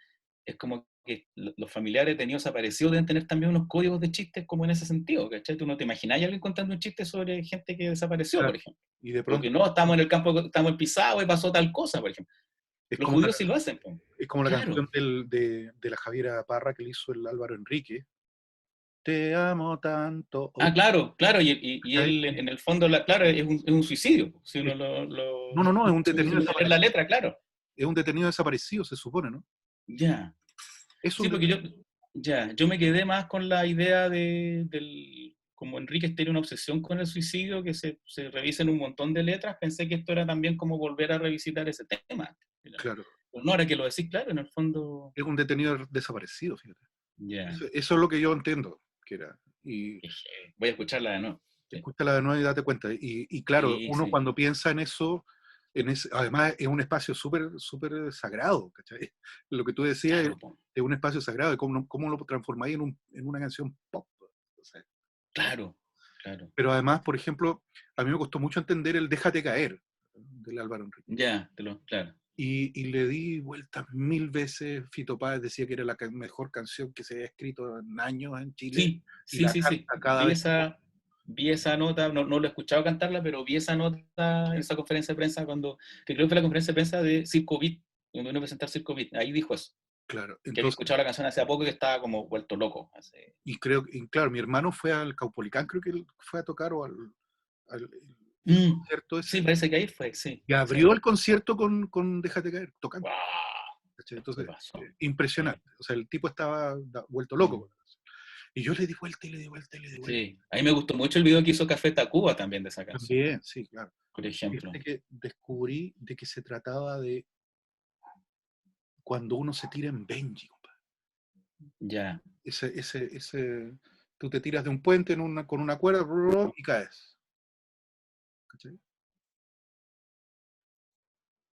es como que los familiares de niños desaparecidos deben tener también unos códigos de chistes como en ese sentido, ¿cachai? Tú no te imaginas a alguien contando un chiste sobre gente que desapareció, por Claro. ejemplo. Y de O que pronto no, estamos en el campo, estamos en Pisagua y pasó tal cosa, por ejemplo. es Los como la, judíos sí lo hacen, pues. es como la Claro. canción de la Javiera Parra que le hizo el Álvaro Enrique. Te amo tanto. Ah, Oh, claro, claro, y ¿cachai? él en el fondo, claro, es un suicidio, pues, si uno No, no, no, es un si uno se detenido pone a leer la desaparecido. letra, claro. Es un detenido desaparecido, se supone, ¿no? Ya. Es Sí, un porque detenido. yo me quedé más con la idea como Enríquez tiene una obsesión con el suicidio, que se revisen un montón de letras, pensé que esto era también como volver a revisitar ese tema. Claro. Pues no, ahora que lo decís, claro, en el fondo, Es un detenido desaparecido, fíjate. ya, Eso es lo que yo entiendo que era. Y dije, voy a escucharla de nuevo. Sí, escúchala de nuevo y date cuenta. Y claro, sí, uno sí, cuando piensa en eso, además es un espacio súper súper sagrado, ¿cachai? Lo que tú decías claro, po, es un espacio sagrado, cómo lo transformáis en una canción pop. O sea, claro, claro. pero además, por ejemplo, a mí me costó mucho entender el Déjate caer del Álvaro Enrique. Ya, claro. Y le di vueltas mil veces. Fito Páez decía que era la mejor canción que se había escrito en años en Chile. Sí, Y sí, la sí, sí. canta cada vez. Vi esa nota, no lo he escuchado cantarla, pero vi esa nota en esa conferencia de prensa que creo que fue la conferencia de prensa de Circo Beat, cuando vino a presentar Circo Beat. Ahí dijo eso, Claro, que había entonces, escuchado la canción hace poco y que estaba como vuelto loco. y claro, mi hermano fue al Caupolicán, creo que él fue a tocar o el Mm, concierto sí, ese. parece que ahí fue, sí. Y abrió Sí. el concierto con Déjate caer, tocando. ¡Wow! ¿Cachai? Se Entonces, pasó. Sí. impresionante. O sea, el tipo estaba vuelto loco Mm. con la canción. Y yo le di vuelta y le di vuelta y le di vuelta. Sí, a mí me gustó mucho el video que hizo Café Tacuba también de esa canción, También, sí, claro. por ejemplo. Fíjate que descubrí de que se trataba de cuando uno se tira en Benji, compadre. Ya, Tú te tiras de un puente con una cuerda y caes. ¿Cachai?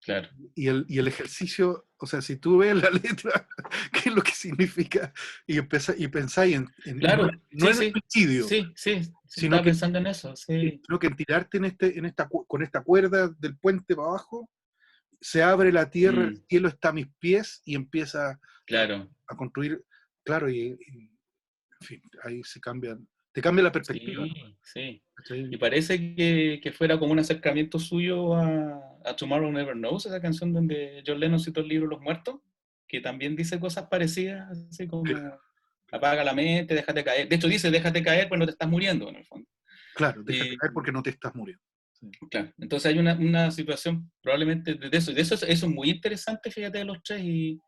claro. Y el ejercicio, o sea, si tú ves la letra, qué es lo que significa, y pensáis Claro, no sí, en el sí, suicidio, sí, sí, sí, sino estaba que, pensando en eso, sí, sino que en tirarte con esta cuerda del puente para abajo, se abre la tierra, el mm, cielo está a mis pies y empieza claro, a construir, claro, en fin, ahí te cambia la perspectiva, sí, sí. ¿cachai? Y parece que fuera como un acercamiento suyo a Tomorrow Never Knows, esa canción donde John Lennon citó el libro Los Muertos, que también dice cosas parecidas, así como apaga la mente, déjate caer. De hecho dice, déjate caer, pues no te estás muriendo, en el fondo. Claro, déjate Y, caer porque no te estás muriendo. Sí. claro, entonces hay una situación probablemente de eso. Y de eso es muy interesante, fíjate, de los tres, y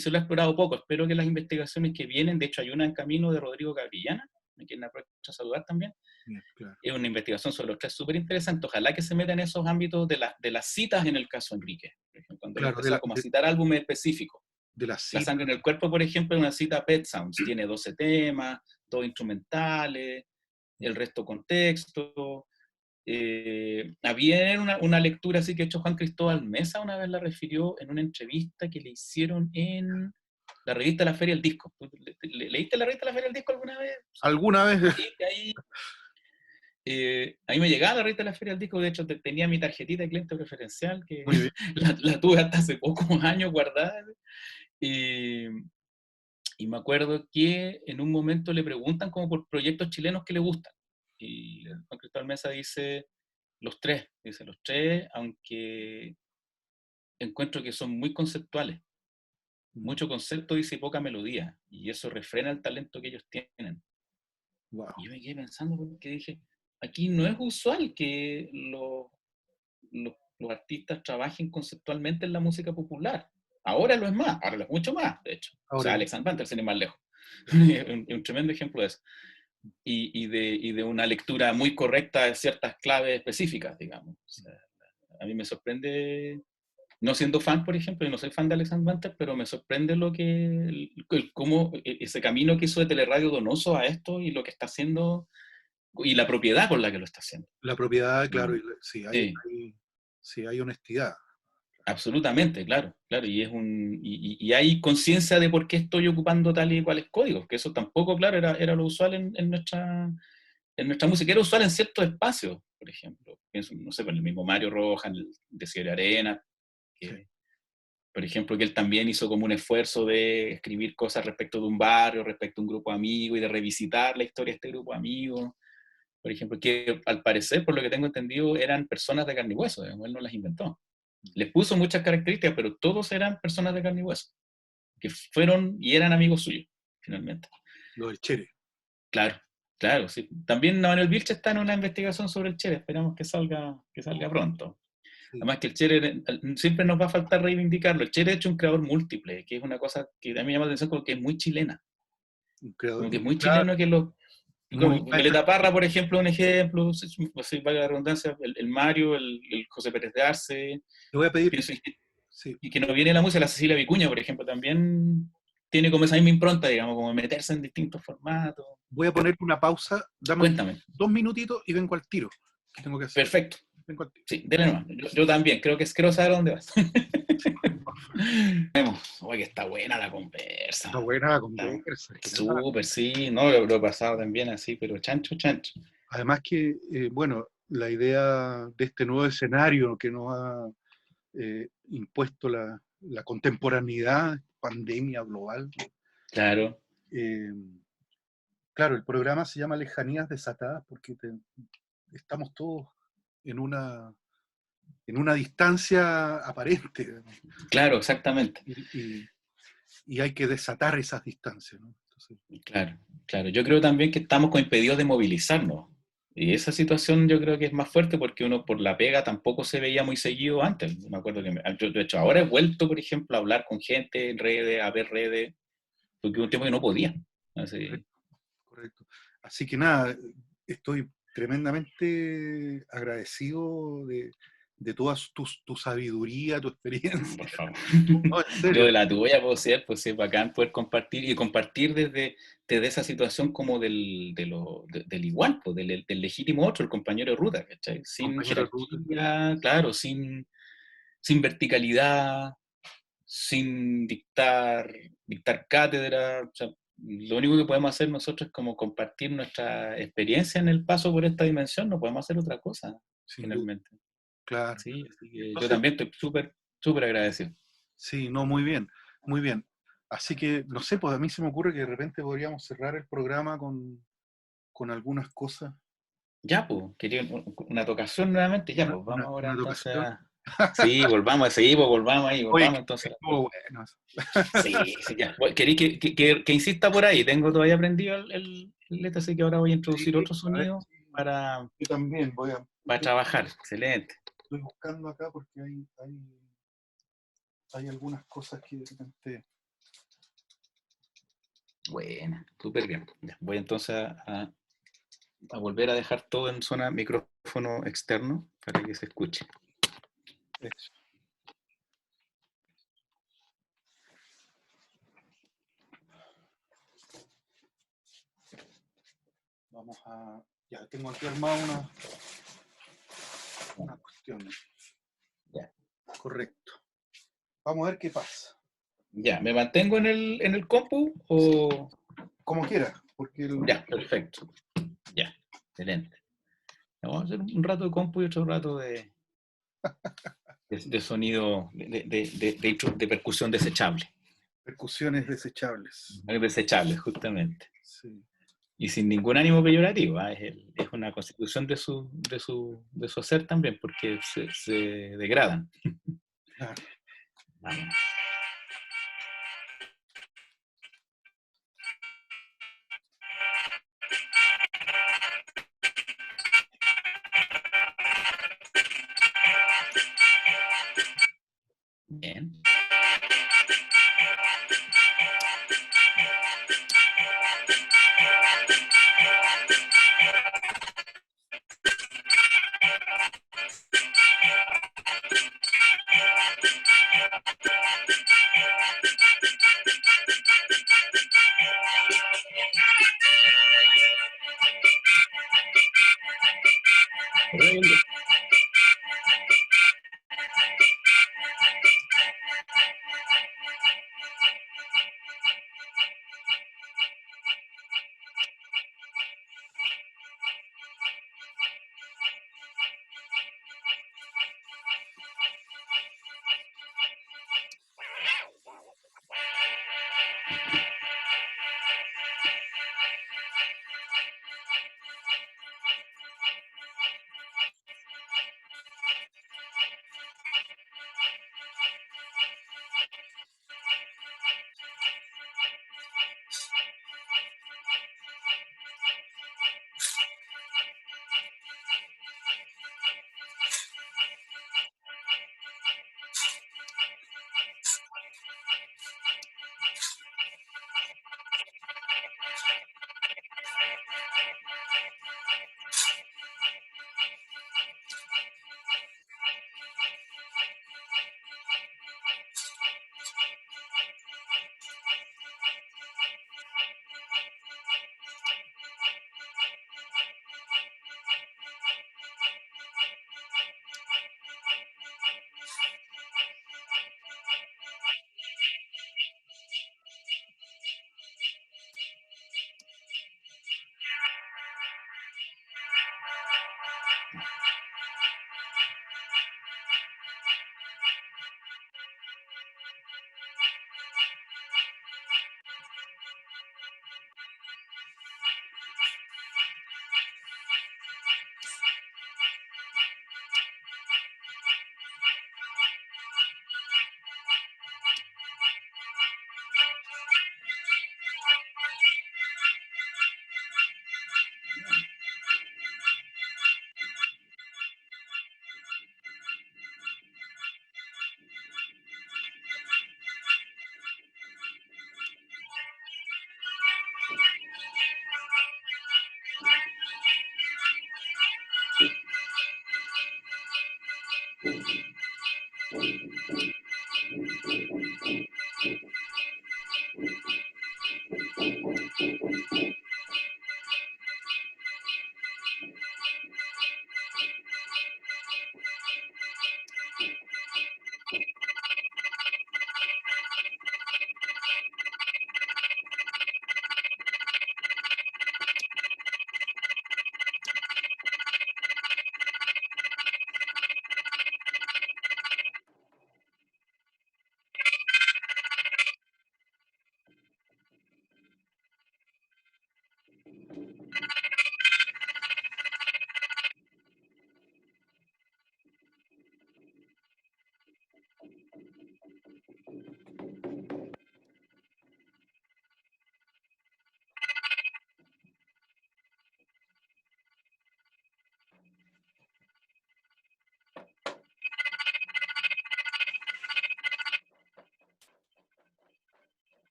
se lo ha explorado poco. Espero que las investigaciones que vienen, de hecho hay una en camino de Rodrigo Gabrillana, a quien aprovecho a saludar también, Bien, claro. es una investigación sobre los tres súper interesante. Ojalá que se meta en esos ámbitos de las citas en el caso Enrique. Por ejemplo, cuando él Claro, empezó como a citar álbumes específicos. de la La cita, sangre en el cuerpo, por ejemplo, es una cita Pet Sounds. Tiene 12 temas, 2 instrumentales, el resto contexto. Había una lectura así que ha hecho Juan Cristóbal Mesa, una vez la refirió en una entrevista que le hicieron en la revista La Feria del Disco. ¿Leíste la revista La Feria del Disco alguna vez? alguna vez, Ahí, a mí me llegaba la revista de la Feria del Disco, de hecho tenía mi tarjetita de cliente preferencial, que muy bien, la tuve hasta hace pocos años guardada, y, y me acuerdo que en un momento le preguntan como por proyectos chilenos que le gustan, y Juan Cristóbal Mesa dice los tres, aunque encuentro que son muy conceptuales, mucho concepto dice y poca melodía, y eso refrena el talento que ellos tienen. wow, Y yo me quedé pensando porque dije, aquí no es usual que los artistas trabajen conceptualmente en la música popular. Ahora lo es más, ahora lo es mucho más, de hecho. O sea, ahora, Alex Banter, sin ir más lejos. Un tremendo ejemplo de eso. Y de una lectura muy correcta de ciertas claves específicas, digamos. O sea, a mí me sorprende, no siendo fan, por ejemplo, yo no soy fan de Alex Banter, pero me sorprende cómo ese camino que hizo de Teleradio Donoso a esto y lo que está haciendo y la propiedad con la que lo está haciendo. la propiedad, claro, sí, Sí, sí, hay honestidad, absolutamente, claro, claro, y hay conciencia de por qué estoy ocupando tal y cuales códigos, que eso tampoco, claro, era lo usual en nuestra música, era usual en ciertos espacios, por ejemplo, pienso, no sé, por el mismo Mario Rojas, el de Ciudad Arena, sí, que, por ejemplo, que él también hizo como un esfuerzo de escribir cosas respecto de un barrio, respecto a un grupo de amigos, y de revisitar la historia de este grupo de amigos, por ejemplo, que al parecer, por lo que tengo entendido, eran personas de carne y hueso, digamos, él no las inventó. Les puso muchas características, pero todos eran personas de carne y hueso, que fueron y eran amigos suyos, finalmente. lo del Chere, Claro, claro, sí. También Manuel Vilche está en una investigación sobre el Chere, esperamos que salga pronto. sí, Además que el Chere, siempre nos va a faltar reivindicarlo. El Chere es hecho un creador múltiple, que es una cosa que a mí me llama la atención porque es muy chilena. un creador, Como que es muy claro, chileno muy como maestro, Violeta Parra, por ejemplo, un ejemplo, así valga la redundancia, el Mario, el José Pérez de Arce, te voy a pedir, pienso sí, y que no viene la música, la Cecilia Vicuña, por ejemplo, también tiene como esa misma impronta, digamos, como meterse en distintos formatos. voy a poner una pausa, dame Cuéntame. 2 minutitos y vengo al tiro, ¿qué tengo que hacer? Perfecto. Vengo al tiro. Sí, dele nomás. Yo también, quiero saber a dónde vas. Vemos. Oye, que está buena la conversa. Está buena la Está conversa, que nada. súper, sí. No, lo he pasado también así, pero chancho, chancho. Además que, bueno, la idea de este nuevo escenario que nos ha impuesto la contemporaneidad, pandemia global. Claro, eh, claro, el programa se llama Lejanías Desatadas porque estamos todos en en una distancia aparente claro, exactamente. y, y hay que desatar esas distancias, ¿no? Entonces, Claro, claro. Yo creo también que estamos con impedidos de movilizarnos. Y esa situación yo creo que es más fuerte porque uno por la pega tampoco se veía muy seguido antes. Me acuerdo que yo, de hecho, ahora he vuelto, por ejemplo, a hablar con gente en redes, a ver redes, porque un tiempo que no podía. Así, correcto, Así que nada, estoy tremendamente agradecido de toda tu sabiduría, tu experiencia. Por favor. No, en Yo serio. de la tuya puedo ser, pues es bacán poder compartir y compartir desde esa situación como del igual, pues, del legítimo otro, el compañero de ruta, ¿cachai? Sin Compañero de ruta. jerarquía, claro, sin verticalidad, sin dictar cátedra. O sea, lo único que podemos hacer nosotros es como compartir nuestra experiencia en el paso por esta dimensión, no podemos hacer otra cosa, Sin duda, finalmente. claro. Sí, así que yo Entonces, también estoy súper, súper agradecido. sí, no, muy bien, muy bien. Así que, no sé, pues a mí se me ocurre que de repente podríamos cerrar el programa con algunas cosas, Ya, pues, quería una tocación nuevamente, ya, pues, vamos ahora una entonces tocación. a... Sí, volvamos, sí, pues, volvamos ahí, Oye, volvamos entonces. estuvo bueno. Sí, sí, ya. ¿Queréis que insista por ahí? Tengo todavía aprendido el letra, así que ahora voy a Sí, introducir otro a ver, sonido sí, para, yo también para trabajar. Excelente. estoy buscando acá porque hay algunas cosas que de repente. Buena, súper bien. Ya, voy entonces a volver a dejar todo en zona micrófono externo para que se escuche. Eso. Vamos a. Ya tengo aquí armado una cuestión. Ya, Correcto. Vamos a ver qué pasa. ya, ¿me mantengo en el compu Sí, o...? como quiera, porque Ya, perfecto. Ya, excelente. Vamos a hacer un rato de compu y otro rato de sonido, de percusión desechable. percusiones desechables. Desechable, justamente. Sí. Y sin ningún ánimo peyorativo, ¿ah? Es una constitución de su hacer también, porque se degradan. Claro. Vamos. Bien.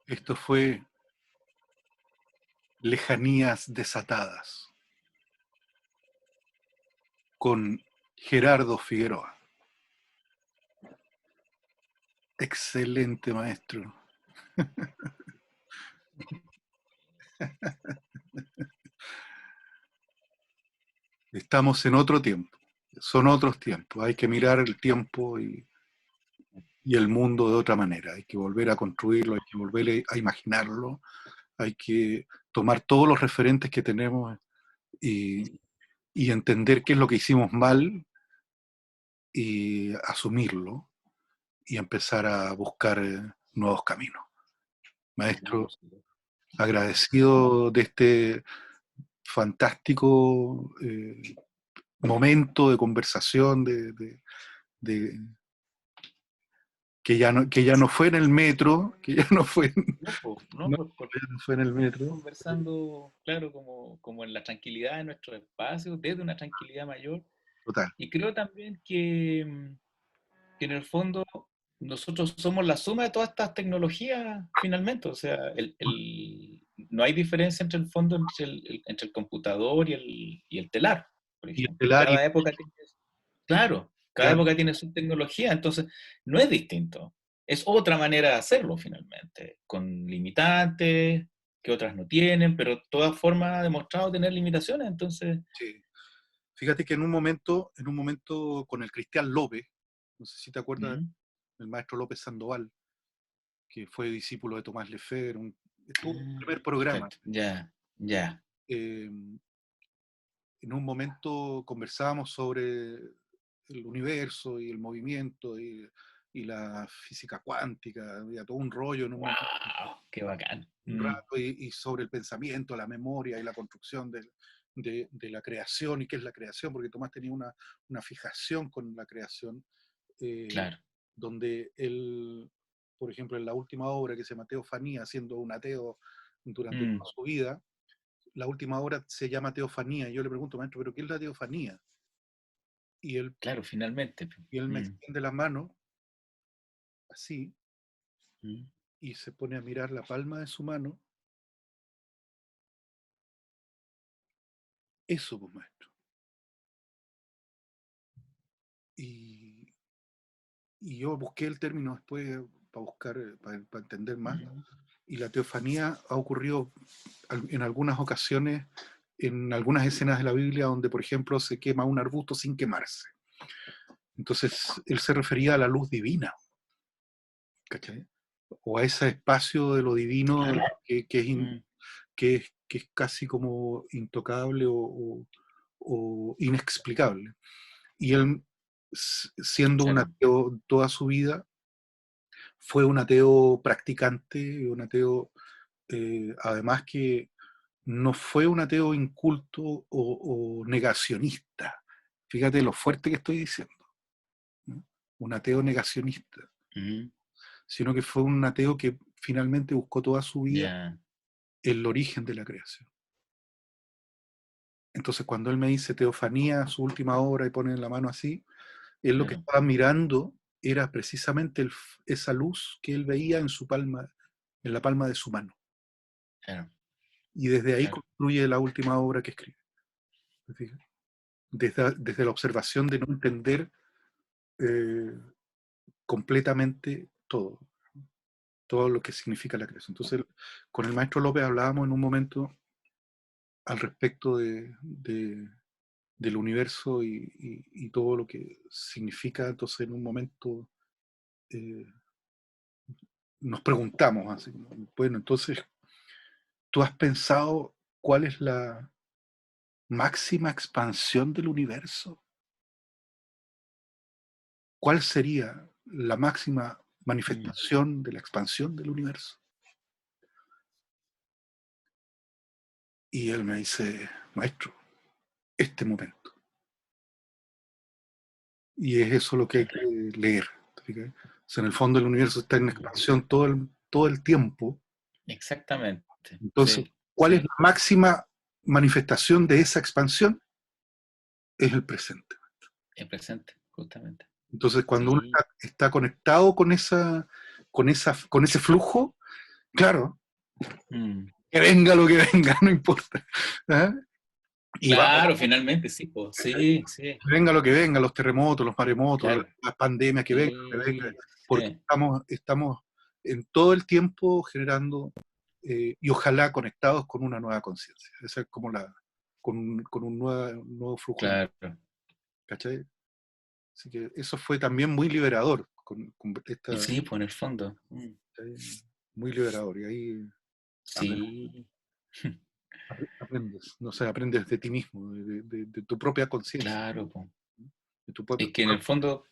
Esto fue Lejanías Desatadas con Gerardo Figueroa. Excelente, maestro. Estamos en otro tiempo. Son otros tiempos. Hay que mirar el tiempo y el mundo de otra manera. Hay que volver a construirlo, hay que volver a imaginarlo, hay que tomar todos los referentes que tenemos y, y entender qué es lo que hicimos mal y asumirlo y empezar a buscar nuevos caminos. Maestro, agradecido de este fantástico momento de conversación, de, que ya no fue en el metro, que ya no fue, No, pues, no, no, pues ya no fue en el metro. conversando, claro, como en la tranquilidad de nuestro espacio, desde una tranquilidad mayor. Total. Y creo también que en el fondo nosotros somos la suma de todas estas tecnologías finalmente. O sea, no hay diferencia entre el fondo, entre el computador y el telar, por Y ejemplo. Estelar, Claro, cada claro, época tiene su tecnología, entonces no es distinto. es otra manera de hacerlo finalmente, con limitantes que otras no tienen, pero todas formas ha demostrado tener limitaciones, entonces... Sí. Fíjate que en un momento con el Cristian López, no sé si te acuerdas ¿Mm? del maestro López Sandoval, que fue discípulo de Tomás Lefebvre, estuvo en un Ah, primer programa. perfecto, ya, ya. eh, en un momento conversábamos sobre el universo y el movimiento y la física cuántica, había todo un rollo en ¡Wow! ¡Qué bacán! un rato, y sobre el pensamiento, la memoria y la construcción de la creación y qué es la creación, porque Tomás tenía una fijación con la creación, eh, Claro. donde él, por ejemplo, en la última obra que se llama Teofanía, siendo un ateo durante Mm, toda su vida, la última obra se llama Teofanía, y yo le pregunto, maestro, ¿pero qué es la teofanía? Y él, claro, finalmente. y él me Mm, extiende la mano, así, mm, y se pone a mirar la palma de su mano. Eso, pues, maestro. Y, y yo busqué el término después para buscar, para entender más. mm. Y la teofanía ha ocurrido en algunas ocasiones, en algunas escenas de la Biblia, donde, por ejemplo, se quema un arbusto sin quemarse. Entonces, él se refería a la luz divina, ¿cachai? O a ese espacio de lo divino Claro. que es, Mm, que es casi como intocable o inexplicable. Y él, siendo un claro. ateo toda su vida, fue un ateo practicante, un ateo, además que no fue un ateo inculto o negacionista. Fíjate lo fuerte que estoy diciendo, ¿no? Un ateo negacionista, Mm, sino que fue un ateo que finalmente buscó toda su vida ya, el origen de la creación. Entonces, cuando él me dice teofanía, su última obra, y pone la mano así, él lo que claro, estaba mirando era precisamente esa luz que él veía en su palma, en la palma de su mano. claro, Y desde ahí claro. construye la última obra que escribe. ¿Te fijas? Desde la observación de no entender, eh, completamente todo lo que significa la creación. Entonces, con el maestro López hablábamos en un momento al respecto del universo y todo lo que significa. Entonces, en un momento, eh, nos preguntamos así, bueno, entonces, ¿tú has pensado cuál es la máxima expansión del universo? ¿Cuál sería la máxima Mm, manifestación de la expansión del universo? Y él me dice, maestro, este momento. Y es eso lo que hay claro. que leer. ¿Te fijas? O sea, en el fondo el universo está en Mm, expansión todo el tiempo. exactamente. Entonces, Sí, ¿cuál es sí. la máxima manifestación de esa expansión? Es el presente. El presente, justamente. Entonces, cuando uno Sí. está conectado con ese flujo, claro, Mm, que venga lo que venga, no importa. ¿Ah? Y vamos, claro, finalmente, sí, po. Sí, sí, venga lo que venga, los terremotos, los maremotos, claro. las pandemias que vengan, lo que venga, Sí, porque sí. estamos en todo el tiempo generando, y ojalá conectados con una nueva conciencia. Esa es como con un nuevo flujo, Claro. ¿cachai? Así que eso fue también muy liberador, Sí, pues en el fondo. ¿cachai? Muy liberador, y ahí Sí, aprendes, no sé, aprendes de ti mismo, de tu propia conciencia, claro, po. de tu Es propio... que en el fondo,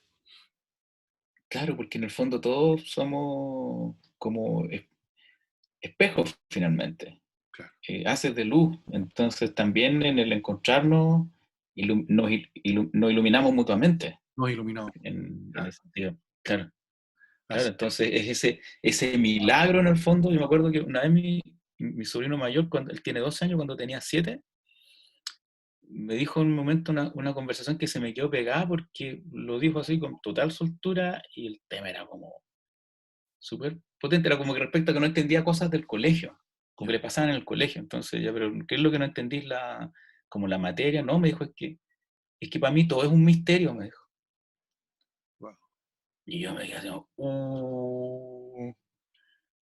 claro, porque en el fondo todos somos como espejos finalmente, Claro, haces de luz. Entonces también en el encontrarnos nos iluminamos mutuamente no iluminado, en claro, ese sentido. Claro, claro. así, Entonces es ese milagro en el fondo. Yo me acuerdo que una vez mi sobrino mayor, cuando él tiene 2 años, cuando tenía 7, me dijo en un momento una conversación que se me quedó pegada porque lo dijo así con total soltura y el tema era como súper potente, era como que respecto a que no entendía cosas del colegio, como que ya, le pasaban en el colegio. Entonces, ya, pero ¿qué es lo que no entendís como la materia? No, me dijo, es que para mí todo es un misterio, me dijo. wow. Y yo me quedé así,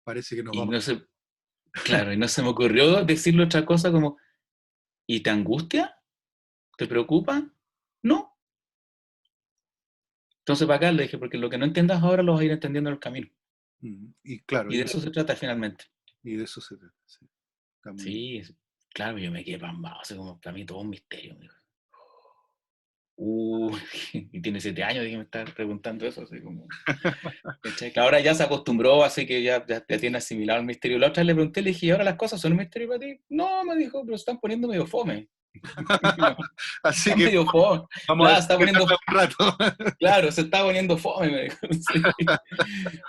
Parece que nos y vamos. no sé, claro, y no se me ocurrió decirle otra cosa como, ¿y te angustia? ¿Te preocupa? No. Entonces para acá le dije, porque lo que no entiendas ahora lo vas a ir entendiendo en el camino. Y claro, Y de eso se trata finalmente. y de eso se trata. Sí, está muy bien. Sí, claro, yo me quedé pambado, así como para mí todo un misterio. Me dijo. Y tiene 7 años, dije, me está preguntando eso, así como... ¿cachai? Que ahora ya se acostumbró, así que ya tiene asimilado el misterio. La otra vez le pregunté, le dije, ¿y ahora las cosas son un misterio para ti? No, me dijo, pero se están poniendo medio fome. Así Está que medio fome. vamos a Claro, se está poniendo, despejarla un rato. claro, se está poniendo fome, me dijo. Sí.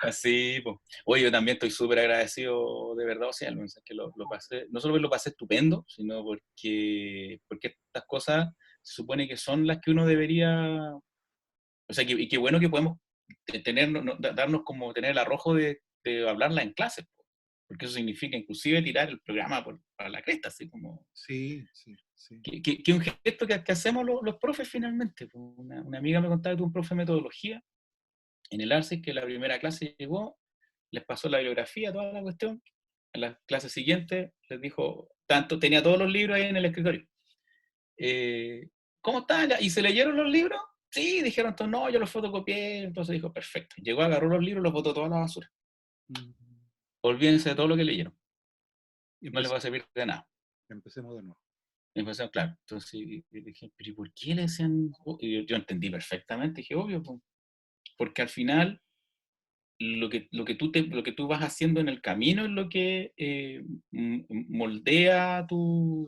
Así, pues. Oye, yo también estoy súper agradecido, de verdad, o sea, el mensaje que lo pasé, no solo que lo pasé estupendo, sino porque estas cosas se supone que son las que uno debería, o sea, y qué bueno que podemos tener, darnos como tener el arrojo de hablarla en clase, porque eso significa inclusive tirar el programa para la cresta, así como Sí, sí, sí. que un gesto que hacemos los profes finalmente. Una amiga me contaba de un profe de metodología en el ARCE que la primera clase llegó, les pasó la bibliografía, toda la cuestión. En la clase siguiente les dijo, tanto, tenía todos los libros ahí en el escritorio. ¿Cómo están? ¿Y se leyeron los libros? Sí, dijeron todos, no, yo los fotocopié. Entonces dijo, perfecto. Llegó, agarró los libros, los botó toda la basura. Mm, Olvídense de todo lo que leyeron. y No les va a servir de nada. empecemos de nuevo. Y empezó, claro. Entonces y dije, pero ¿y por qué le decían? Y yo entendí perfectamente. Dije, obvio, porque al final lo que tú vas haciendo en el camino es lo que moldea o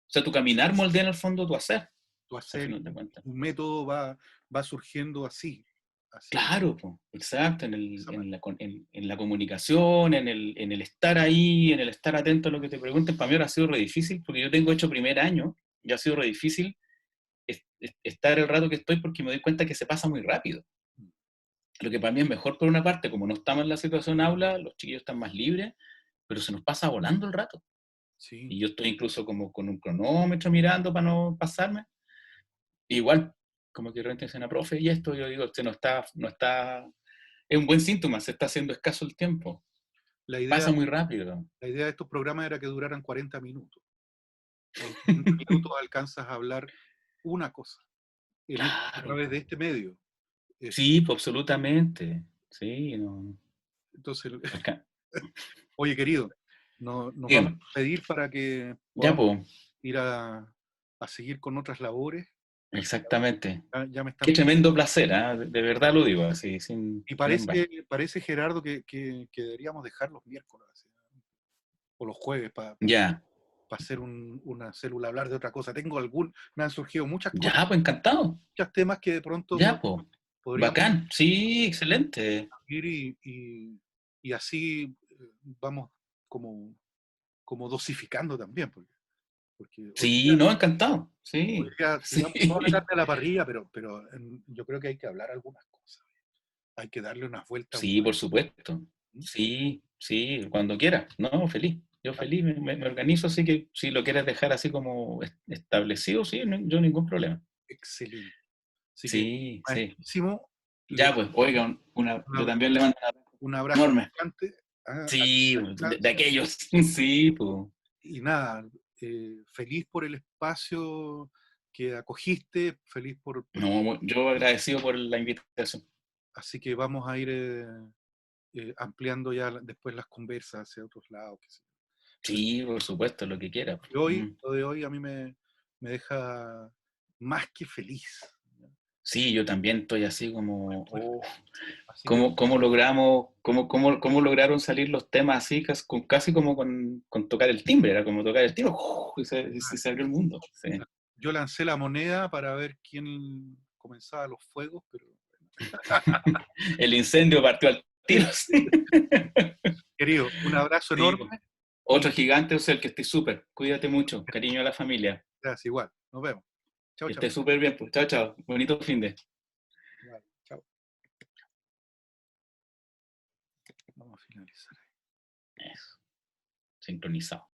sea, tu caminar moldea en el fondo tu hacer, Tu al hacer, final de cuentas. un método va surgiendo así, así, Claro, po, exacto, de esa manera. en la comunicación, en el estar ahí, en el estar atento a lo que te pregunten. Para mí ahora ha sido re difícil, porque yo tengo hecho primer año, ya ha sido re difícil estar el rato que estoy porque me doy cuenta que se pasa muy rápido. Mm, Lo que para mí es mejor por una parte, como no estamos en la situación aula, los chiquillos están más libres, pero se nos pasa volando el rato. sí, Y yo estoy incluso como con un cronómetro mirando para no pasarme. Igual, como que de repente dicen, profe, y esto, yo digo, usted no está, es un buen síntoma, se está haciendo escaso el tiempo. la idea, Pasa muy rápido. la idea de estos programas era que duraran 40 minutos. En 40 minutos alcanzas a hablar una cosa, a Claro, través de este medio. Eh, sí, pues, absolutamente. Sí, no. Entonces, Acá. oye querido, nos vamos Dígame. a pedir para que Ya, podamos pues, ir a seguir con otras labores. exactamente. Ya me Qué están. tremendo placer, ¿ah? De verdad lo digo, así, Y sin embargo. parece Gerardo, que deberíamos dejar los miércoles así, o los jueves para Ya, hacer una célula, hablar de otra cosa. Me han surgido muchas cosas, ya, pues encantado. muchos temas que de pronto Ya, pues. podríamos Bacán. Sí, excelente. ir y así vamos como, como dosificando también, porque Sí, no, encantado. hoy Sí, día tiramos toda la sí. carne a la parrilla, pero yo creo que hay que hablar algunas cosas. Hay que darle unas vueltas. Sí, por supuesto. Sí, sí, cuando quieras. No, feliz. Yo feliz me organizo, así que si lo quieres dejar así como establecido, sí, yo ningún problema. Excelente. Así que, Sí, sí. maestrísimo, le Ya, pues, oiga, yo un también le mando un abrazo un abrazo enorme. gigante a Sí, la de distancia. aquellos. Sí, pues. Y nada, feliz por el espacio que acogiste, feliz No, yo agradecido por la invitación. así que vamos a ir ampliando ya después las conversas hacia otros lados. Qué sé yo. Pero Sí, por supuesto, lo que quiera. lo de hoy a mí me deja más que feliz. ¿Ya? Sí, yo también estoy así como, Muy feliz. Así que ¿cómo logramos, cómo lograron salir los temas así, casi como con tocar el timbre? Era como tocar el timbre, y se abrió el mundo. Sí. yo lancé la moneda para ver quién comenzaba los fuegos, pero El incendio partió al tiro, sí. querido, un abrazo Sí, enorme po. y Otro gigante, o sea, el que esté súper. Cuídate mucho. Cariño a la familia. gracias, igual. Nos vemos. Chao, Que chao. esté súper bien. Pues. Chao, chao. Bonito fin de. Igual, chao. Vamos a finalizar. Eso. Sincronizado.